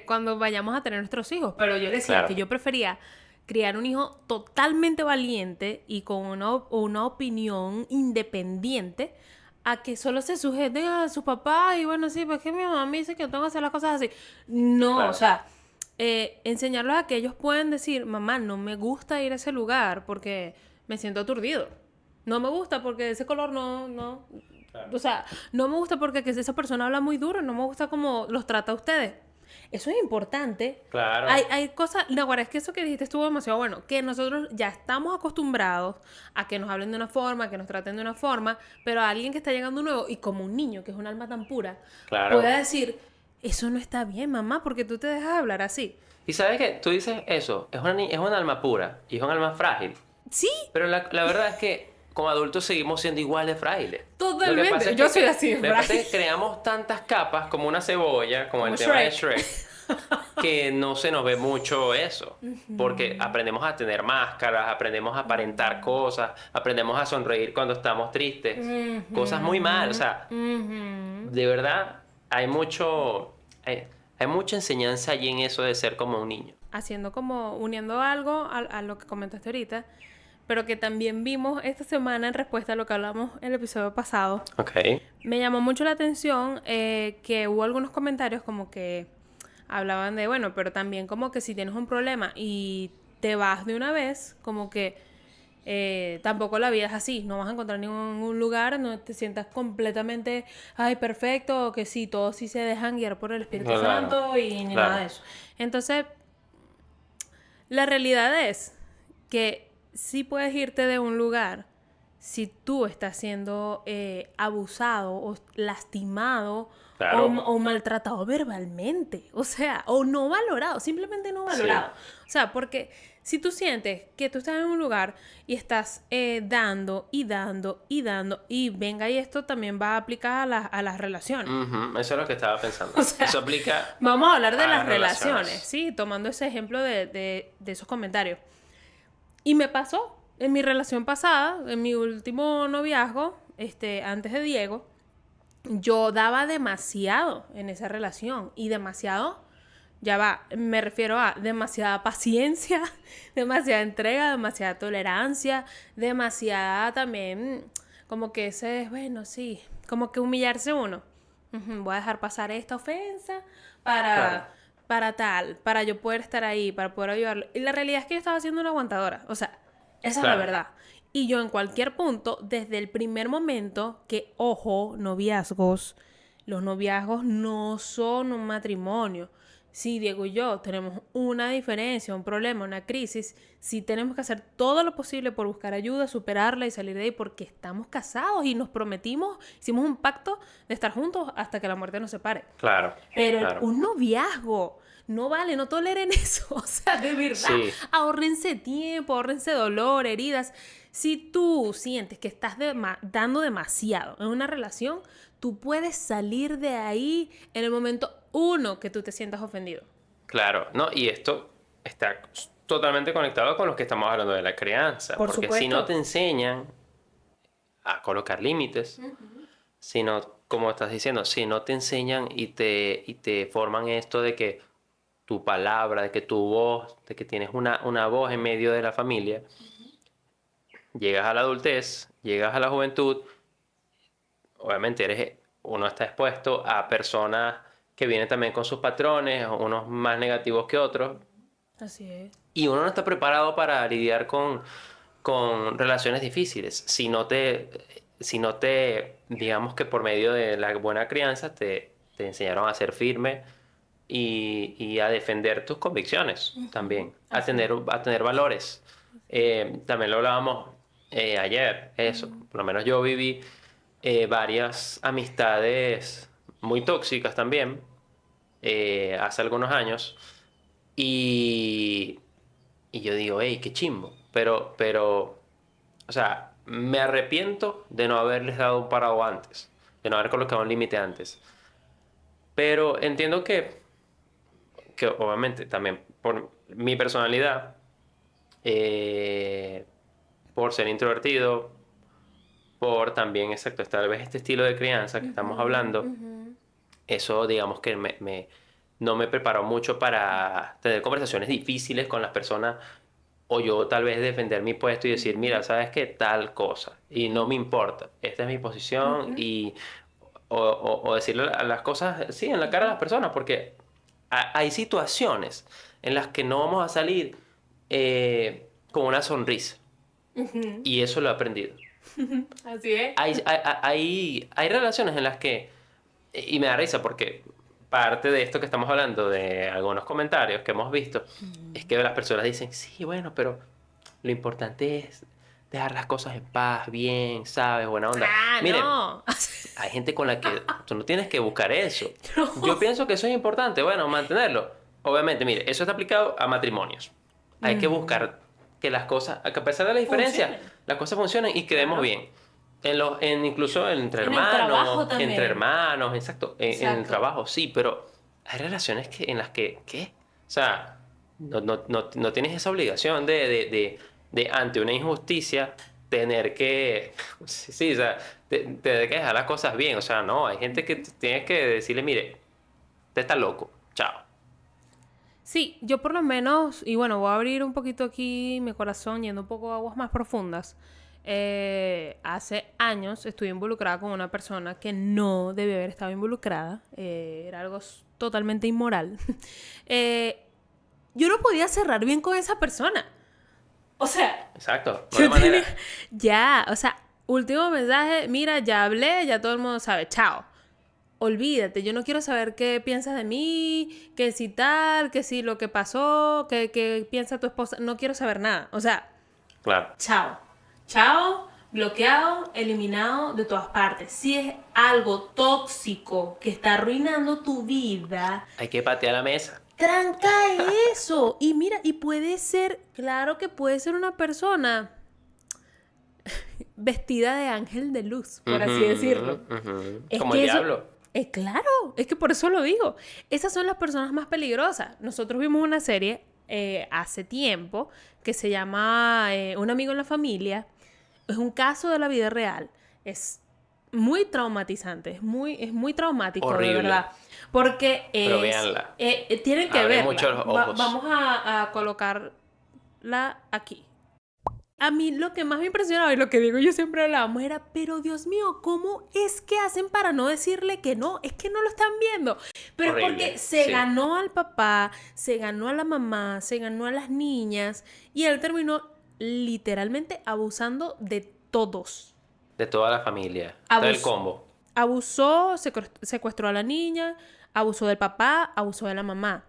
cuando vayamos a tener nuestros hijos. Pero yo le decía que Claro, yo prefería criar un hijo totalmente valiente y con una opinión independiente a que solo se sujeten a su papá y bueno, sí, pues que mi mamá me dice que tengo que hacer las cosas así. No, o claro. sea, enseñarlos a que ellos pueden decir, mamá, no me gusta ir a ese lugar porque me siento aturdido. No me gusta porque ese color no. Claro. O sea, no me gusta porque que esa persona habla muy duro, no me gusta cómo los trata a ustedes. Eso es importante. Hay, Claro, hay cosas, no, es que eso que dijiste estuvo demasiado bueno, que nosotros ya estamos acostumbrados a que nos hablen de una forma, que nos traten de una forma, pero a alguien que está llegando nuevo y como un niño, que es un alma tan pura, pueda claro. decir, eso no está bien, mamá, porque tú te dejas hablar así. Y sabes que tú dices eso, es un alma pura y es un alma frágil. Sí, Pero la verdad es que como adultos seguimos siendo igual de frágiles. Lo que pasa totalmente. es Yo que, soy así de lo que pasa frágil. es que creamos tantas capas como una cebolla, como Como el tema de Shrek. Shrek, que no se nos ve mucho eso. Porque aprendemos a tener máscaras, aprendemos a aparentar cosas, aprendemos a sonreír cuando estamos tristes. Cosas muy mal. O sea, Ujú. de verdad, hay mucha enseñanza allí en eso de ser como un niño. Haciendo como, uniendo algo a lo que comentaste ahorita, pero que también vimos esta semana en respuesta a lo que hablamos en el episodio pasado. Ok, Me llamó mucho la atención que hubo algunos comentarios como que hablaban de, bueno, pero también como que si tienes un problema y te vas de una vez, como que tampoco la vida es así, no vas a encontrar ningún lugar, no te sientas completamente, ay, perfecto, o que sí, todos sí se dejan guiar por el Espíritu claro, Santo y ni nada claro. de eso. Entonces, la realidad es que sí puedes irte de un lugar si tú estás siendo abusado o lastimado Claro, o maltratado verbalmente. O sea, o no valorado, simplemente no sí, valorado. O sea, porque si tú sientes que tú estás en un lugar y estás dando y dando y dando, y venga, y esto también va a aplicar a las relaciones. ujú, eso es lo que estaba pensando. O Eso sea, aplica vamos a hablar de a las las relaciones, relaciones. ¿sí? Tomando ese ejemplo de esos comentarios. Y me pasó en mi relación pasada, en mi último noviazgo, antes de Diego, yo daba demasiado en esa relación. Y demasiado, ya va, me refiero a demasiada paciencia, demasiada entrega, demasiada tolerancia, demasiada también, como que ese, bueno, sí, como que humillarse uno. Ujú, voy a dejar pasar esta ofensa Claro, para, para tal, para yo poder estar ahí, para poder ayudarlo. Y la realidad es que yo estaba siendo una aguantadora. O sea, esa es la claro, verdad. Y yo en cualquier punto, desde el primer momento, que, ojo, noviazgos, los noviazgos no son un matrimonio. Si Diego y yo tenemos una diferencia, un problema, una crisis, sí tenemos que hacer todo lo posible por buscar ayuda, superarla y salir de ahí porque estamos casados y nos prometimos, hicimos un pacto de estar juntos hasta que la muerte nos separe. claro, Pero claro. un noviazgo, no vale, no toleren eso. O sea, de verdad, Sí, ahórrense tiempo, ahórrense dolor, heridas. Si tú sientes que estás dando demasiado en una relación, tú puedes salir de ahí en el momento uno que tú te sientas ofendido. claro. No, y esto está totalmente conectado con lo que estamos hablando de la crianza, Por porque si no supuesto. te enseñan a colocar límites, si no, como estás diciendo, si no te enseñan y te forman esto de que tu palabra, de que tu voz, de que tienes una voz en medio de la familia, llegas a la adultez, llegas a la juventud, obviamente uno está expuesto a personas que vienen también con sus patrones, unos más negativos que otros, Así es. y uno no está preparado para lidiar con relaciones difíciles. Si no te, digamos que por medio de la buena crianza te enseñaron a ser firme y a defender tus convicciones también, a Así es. tener valores. También lo hablábamos ayer, eso. Por lo menos yo viví varias amistades muy tóxicas también hace algunos años y, y yo digo, hey, qué chimbo. Pero o sea, me arrepiento de no haberles dado un parado antes, de no haber colocado un límite antes. Pero entiendo que obviamente también por mi personalidad, eh, por ser introvertido, por también, exacto, tal vez este estilo de crianza que estamos hablando, eso digamos que no me preparó mucho para tener conversaciones difíciles con las personas o yo tal vez defender mi puesto y decir, mira, ¿sabes qué? Tal cosa. Y no me importa. Esta es mi posición y... O decirle a las cosas, sí, en la cara a las personas, porque hay situaciones en las que no vamos a salir con una sonrisa. Y eso lo he aprendido. Así es. Hay relaciones en las que, y me da risa porque parte de esto que estamos hablando, de algunos comentarios que hemos visto, es que las personas dicen, sí, bueno, pero lo importante es dejar las cosas en paz, bien, ¿sabes? Buena onda. Ah, Miren, no. hay gente con la que tú no tienes que buscar eso. No. Yo pienso que eso es importante, bueno, mantenerlo. Obviamente, mire, eso está aplicado a matrimonios. Hay que buscar que las cosas, que a pesar de la diferencia, Funcionen. las cosas funcionen y quedemos Claro. bien. Incluso entre En el trabajo también. entre hermanos, exacto. En el Exacto. trabajo, sí, pero hay relaciones en las que, ¿qué? O sea, no tienes esa obligación de ante una injusticia tener que, sí, o sea, tener que dejar las cosas bien. O sea, no, hay gente que tienes que decirle, mire, usted está loco, chao. Sí, yo por lo menos, y bueno, voy a abrir un poquito aquí mi corazón yendo un poco a aguas más profundas. Hace años estuve involucrada con una persona que no debía haber estado involucrada. Era algo totalmente inmoral. Yo no podía cerrar bien con esa persona. O sea, Exacto, no yo hay manera. ya, o sea, último mensaje, mira, ya hablé, ya todo el mundo sabe, chao. Olvídate, yo no quiero saber qué piensas de mí, que si tal, que si lo que pasó, que piensa tu esposa, no quiero saber nada. O sea, Claro. chao. Chao, bloqueado, eliminado de todas partes. Si es algo tóxico que está arruinando tu vida, Hay que patear la mesa. tranca eso. Y mira, y puede ser, claro que puede ser una persona vestida de ángel de luz, por así Ujú, decirlo. ujú. Es Como que el eso, diablo. claro, es que por eso lo digo. Esas son las personas más peligrosas. Nosotros vimos una serie hace tiempo que se llama Un amigo en la familia. Es un caso de la vida real. Es muy traumatizante, es muy traumático, de Horrible. verdad. Porque Pero véanla. tienen que Abre verla. mucho los ojos. Vamos a colocarla aquí. A mí lo que más me impresionaba y lo que digo yo siempre hablábamos era, pero Dios mío, ¿cómo es que hacen para no decirle que no? Es que no lo están viendo. Pero es Horrible, porque se sí. ganó al papá, se ganó a la mamá, se ganó a las niñas y él terminó literalmente abusando de todos. De toda la familia. Todo el combo. Abusó, secuestró a la niña, abusó del papá, abusó de la mamá.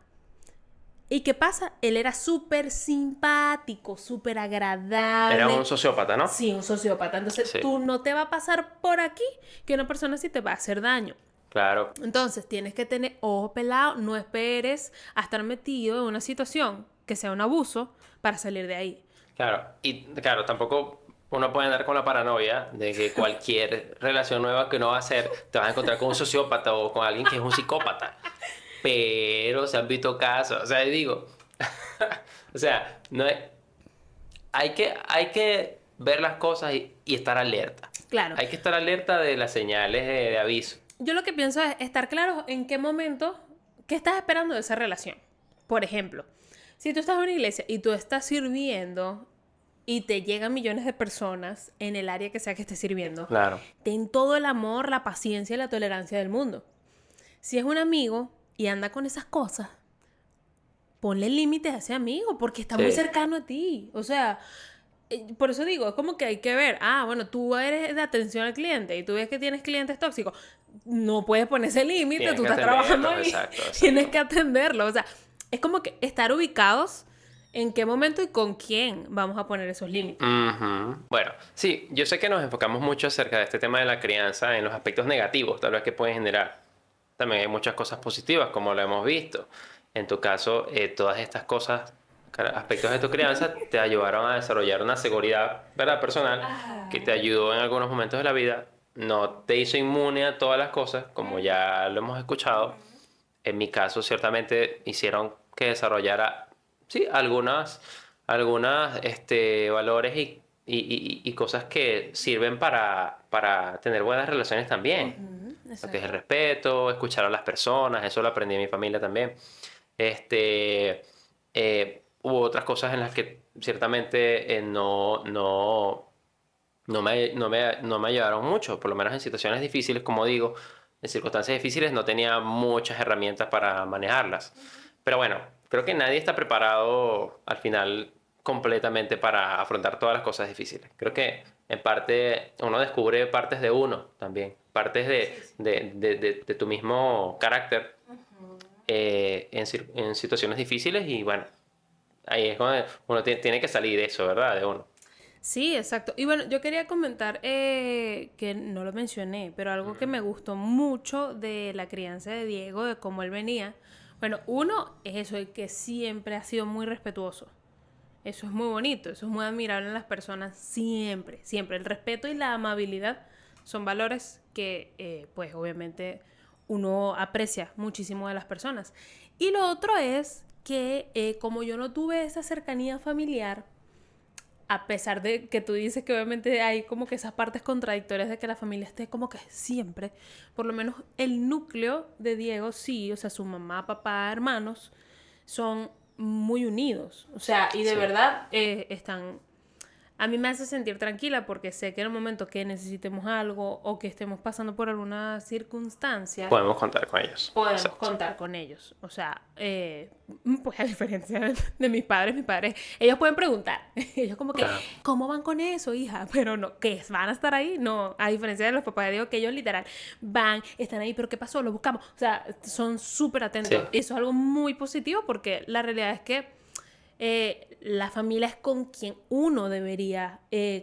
¿Y qué pasa? Él era súper simpático, súper agradable. Era un sociópata, ¿no? Sí, un sociópata. Entonces, Sí. tú no te va a pasar por aquí que una persona así te va a hacer daño. Claro. Entonces, tienes que tener ojo pelado, no esperes a estar metido en una situación que sea un abuso para salir de ahí. Claro. Y claro, tampoco uno puede andar con la paranoia de que cualquier relación nueva que uno va a hacer te vas a encontrar con un sociópata o con alguien que es un psicópata. Pero se han visto casos. O sea, digo. O sea, no es. Hay que ver las cosas y estar alerta. Claro. Hay que estar alerta de las señales de aviso. Yo lo que pienso es estar claro en qué momento, qué estás esperando de esa relación. Por ejemplo, si tú estás en una iglesia y tú estás sirviendo y te llegan millones de personas en el área que sea que estés sirviendo, Claro. ten todo el amor, la paciencia y la tolerancia del mundo. Si es un amigo y anda con esas cosas, ponle límites a ese amigo porque está muy Sí. cercano a ti. O sea, por eso digo, es como que hay que ver, bueno, tú eres de atención al cliente y tú ves que tienes clientes tóxicos, no puedes poner ese límite, Tienes tú que estás trabajando atenderlo, ahí, exacto. tienes que atenderlo. O sea, es como que estar ubicados en qué momento y con quién vamos a poner esos límites. Ujú. Bueno, sí, yo sé que nos enfocamos mucho acerca de este tema de la crianza en los aspectos negativos, tal vez que puede generar. También hay muchas cosas positivas, como lo hemos visto. En tu caso, todas estas cosas aspectos de tu crianza te ayudaron a desarrollar una seguridad, ¿verdad? Personal, que te ayudó en algunos momentos de la vida, no te hizo inmune a todas las cosas, como ya lo hemos escuchado. En mi caso, ciertamente hicieron que desarrollara, sí, algunas valores y cosas que sirven para tener buenas relaciones también. Lo que es el respeto, escuchar a las personas, eso lo aprendí en mi familia también. Hubo otras cosas en las que ciertamente no me ayudaron mucho, por lo menos en situaciones difíciles, como digo, en circunstancias difíciles no tenía muchas herramientas para manejarlas. Pero bueno, creo que nadie está preparado al final completamente para afrontar todas las cosas difíciles. Creo que en parte uno descubre partes de uno también, partes de tu mismo carácter en situaciones difíciles y bueno, ahí es cuando uno tiene que salir de eso, ¿verdad? De uno. Sí, exacto. Y bueno, yo quería comentar que no lo mencioné, pero algo que me gustó mucho de la crianza de Diego, de cómo él venía. Bueno, uno es eso, el que siempre ha sido muy respetuoso. Eso es muy bonito, eso es muy admirable en las personas, siempre, siempre. El respeto y la amabilidad son valores que, pues, obviamente uno aprecia muchísimo de las personas. Y lo otro es que como yo no tuve esa cercanía familiar, a pesar de que tú dices que obviamente hay como que esas partes contradictorias de que la familia esté como que siempre, por lo menos el núcleo de Diego sí, o sea, su mamá, papá, hermanos, son muy unidos, o sea, y de Sí. verdad están... A mí me hace sentir tranquila porque sé que en el momento que necesitemos algo o que estemos pasando por alguna circunstancia, Podemos contar con ellos. podemos Exacto. contar con ellos. O sea, pues a diferencia de mis padres, ellos pueden preguntar. Ellos como que, Claro. ¿cómo van con eso, hija? Pero no, ¿qué? ¿Van a estar ahí? No, a diferencia de los papás, digo que ellos literal van, están ahí, pero ¿qué pasó? Lo buscamos. O sea, son súper atentos. Sí. Eso es algo muy positivo porque la realidad es que la familia es con quien uno debería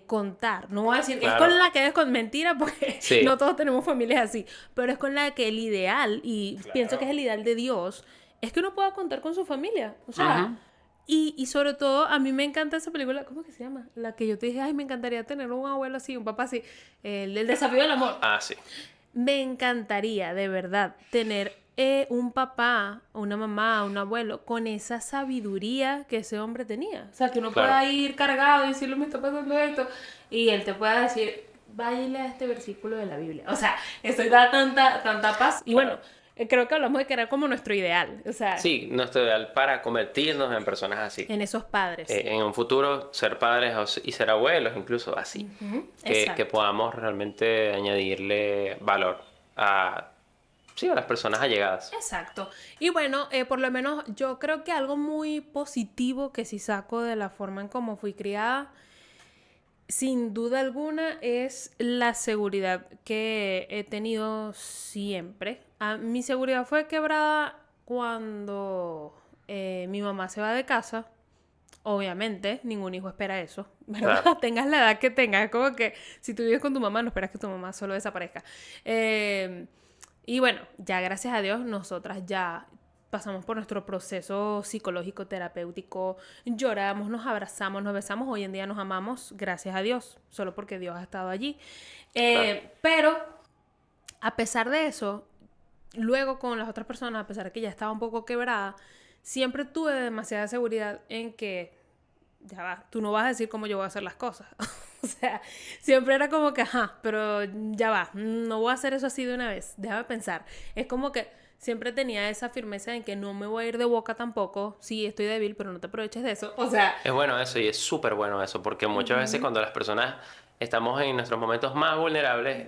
contar. No voy a decir que Claro. es con la que es con mentira, porque Sí. no todos tenemos familias así, pero es con la que el ideal, y pienso que es el ideal de Dios, es que uno pueda contar con su familia. O sea, Ujú. y sobre todo, a mí me encanta esa película, ¿cómo que se llama? La que yo te dije, ay, me encantaría tener un abuelo así, un papá así, el del desafío del amor. Ah, sí. Me encantaría, de verdad, tener un papá, una mamá, un abuelo con esa sabiduría que ese hombre tenía. O sea, que uno Claro. pueda ir cargado y decirle, me está pasando esto, y él te pueda decir, váyale a este versículo de la Biblia. O sea, eso da tanta paz. Y bueno, creo que hablamos de que era como nuestro ideal. O sea, Sí, nuestro ideal para convertirnos en personas así. en esos padres. En un futuro ser padres y ser abuelos, incluso así. Que Exacto. podamos realmente añadirle valor a, sí, a las personas allegadas. Exacto. Y bueno, por lo menos yo creo que algo muy positivo que sí saco de la forma en cómo fui criada, sin duda alguna, es la seguridad que he tenido siempre. Mi seguridad fue quebrada cuando mi mamá se va de casa. Obviamente, ningún hijo espera eso, ¿verdad? Claro. Tengas la edad que tengas. Es como que si tú vives con tu mamá, no esperas que tu mamá solo desaparezca. Y bueno, ya gracias a Dios, nosotras ya pasamos por nuestro proceso psicológico, terapéutico, lloramos, nos abrazamos, nos besamos, hoy en día nos amamos, gracias a Dios, solo porque Dios ha estado allí. Claro. Pero, a pesar de eso, luego con las otras personas, a pesar de que ya estaba un poco quebrada, siempre tuve demasiada seguridad en que, ya va, tú no vas a decir cómo yo voy a hacer las cosas. O sea, siempre era como que, ajá, pero ya va, no voy a hacer eso así de una vez, déjame pensar. Es como que siempre tenía esa firmeza en que no me voy a ir de boca tampoco. Sí, estoy débil, pero no te aproveches de eso. O sea, Es bueno eso y es súper bueno eso, porque muchas veces cuando las personas estamos en nuestros momentos más vulnerables,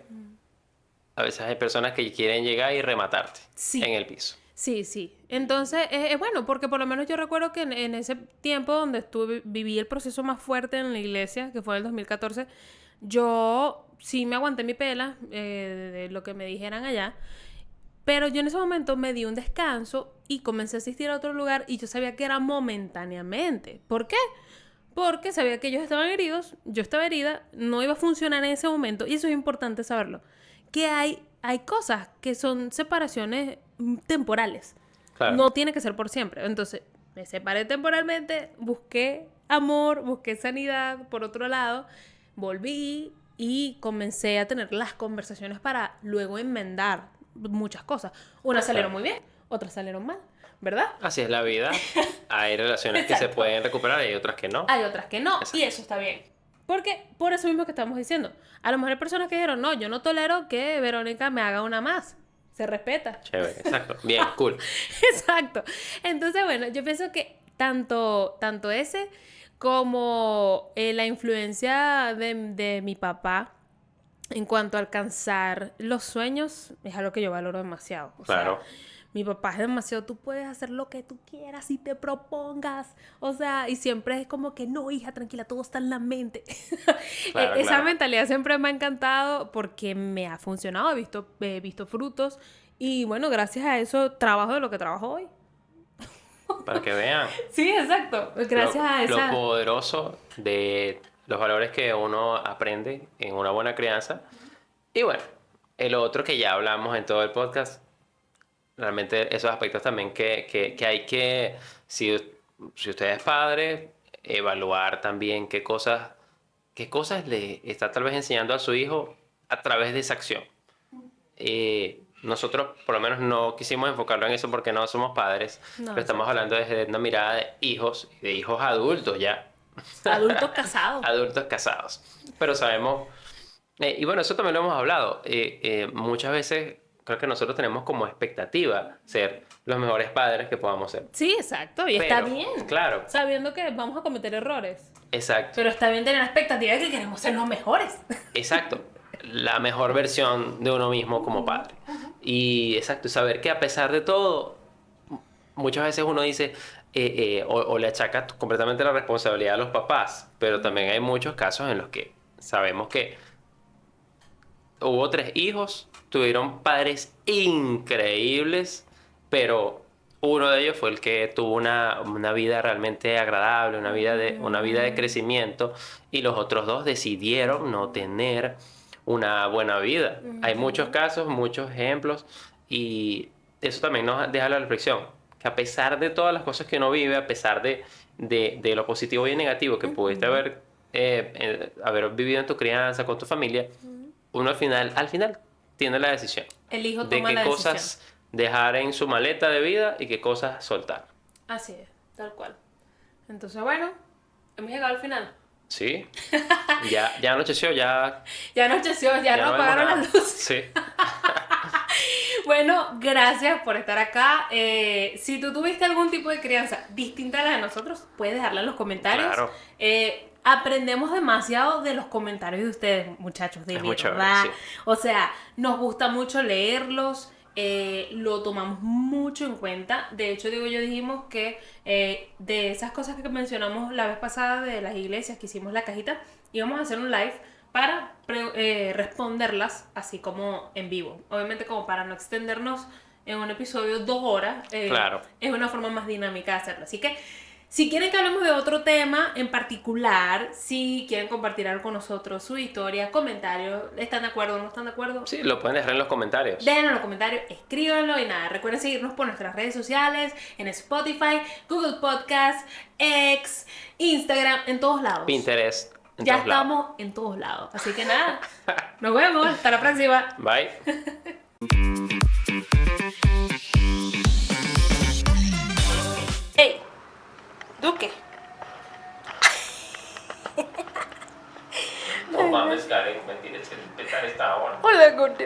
a veces hay personas que quieren llegar y rematarte sí. en el piso. Sí, sí. Entonces, es bueno, porque por lo menos yo recuerdo que en ese tiempo donde viví el proceso más fuerte en la iglesia, que fue en el 2014, yo sí me aguanté mi pela de lo que me dijeran allá, pero yo en ese momento me di un descanso y comencé a asistir a otro lugar y yo sabía que era momentáneamente. ¿Por qué? Porque sabía que ellos estaban heridos, yo estaba herida, no iba a funcionar en ese momento y eso es importante saberlo. Que hay cosas que son separaciones temporales. Claro. No tiene que ser por siempre. Entonces, Me separé temporalmente, busqué amor, busqué sanidad por otro lado, volví y comencé a tener las conversaciones para luego enmendar muchas cosas. Unas salieron muy bien, otras salieron mal, ¿verdad? Así es la vida. Hay relaciones que se Exacto. pueden recuperar y hay otras que no. Hay otras que no, Exacto. y eso está bien. Porque por eso mismo que estamos diciendo, a lo mejor hay personas que dijeron, no, yo no tolero que Verónica me haga una más. Se respeta. Chévere, exacto. Bien, cool. Exacto. Entonces, bueno, yo pienso que tanto ese como la influencia de mi papá en cuanto a alcanzar los sueños es algo que yo valoro demasiado. O Claro. sea, mi papá es demasiado, tú puedes hacer lo que tú quieras y te propongas. O sea, y siempre es como que, no, hija, tranquila, todo está en la mente. Claro, Esa claro. mentalidad siempre me ha encantado porque me ha funcionado, he visto frutos. Y bueno, gracias a eso trabajo de lo que trabajo hoy. Para que vean Sí, exacto. Gracias a lo esa... poderoso de los valores que uno aprende en una buena crianza. Y bueno, el otro que ya hablamos en todo el podcast, realmente esos aspectos también que hay que, si usted es padre, evaluar también qué cosas le está tal vez enseñando a su hijo a través de esa acción. Nosotros por lo menos no quisimos enfocarlo en eso porque no somos padres, No, pero estamos hablando desde una mirada de hijos adultos ya, adultos casados. adultos casados. Pero sabemos, y bueno, eso también lo hemos hablado, muchas veces creo que nosotros tenemos como expectativa ser los mejores padres que podamos ser. Sí, exacto. Y Pero, está bien. claro. Sabiendo que vamos a cometer errores. Exacto, Pero está bien tener la expectativa de que queremos ser los mejores. exacto. La mejor versión de uno mismo como padre. Y exacto, saber que a pesar de todo, muchas veces uno dice o le achaca completamente la responsabilidad a los papás, pero también hay muchos casos en los que sabemos que hubo 3 hijos, tuvieron padres increíbles, pero uno de ellos fue el que tuvo una vida realmente agradable, una vida de crecimiento, y los otros 2 decidieron no tener una buena vida. Hay muchos casos, muchos ejemplos, y eso también nos deja la reflexión, que a pesar de todas las cosas que uno vive, a pesar de lo positivo y negativo que pudiste haber vivido en tu crianza, con tu familia, uno al final tiene la decisión El hijo de toma qué la decisión. cosas dejar en su maleta de vida y qué cosas soltar. Así es, tal cual. Entonces, bueno, hemos llegado al final. ¿Sí? Ya anocheció, ya Ya anocheció, ya no vemos apagaron nada. las luces. Sí. Bueno, gracias por estar acá. Si tú tuviste algún tipo de crianza distinta a la de nosotros, puedes dejarla en los comentarios. Claro. Aprendemos demasiado de los comentarios de ustedes, muchachos, de Es muy chévere, verdad. sí. O sea, nos gusta mucho leerlos. Lo tomamos mucho en cuenta. De hecho, yo dijimos que de esas cosas que mencionamos la vez pasada de las iglesias que hicimos la cajita, íbamos a hacer un live para responderlas así como en vivo. Obviamente como para no extendernos en un episodio 2 horas. Claro. Es una forma más dinámica de hacerlo. Así que si quieren que hablemos de otro tema en particular, si quieren compartir algo con nosotros, su historia, comentarios, ¿están de acuerdo o no están de acuerdo? Sí, lo pueden dejar en los comentarios. Déjenlo en los comentarios, escríbanlo y nada, recuerden seguirnos por nuestras redes sociales, en Spotify, Google Podcast, X, Instagram, en todos lados. Pinterest. En Ya todos lados. estamos en todos lados. Así que nada, nos vemos, hasta la próxima. Bye. ¡Ey! Duque. No mames, Karen, mentira, es que el petar está ahora. Hola, Gordo.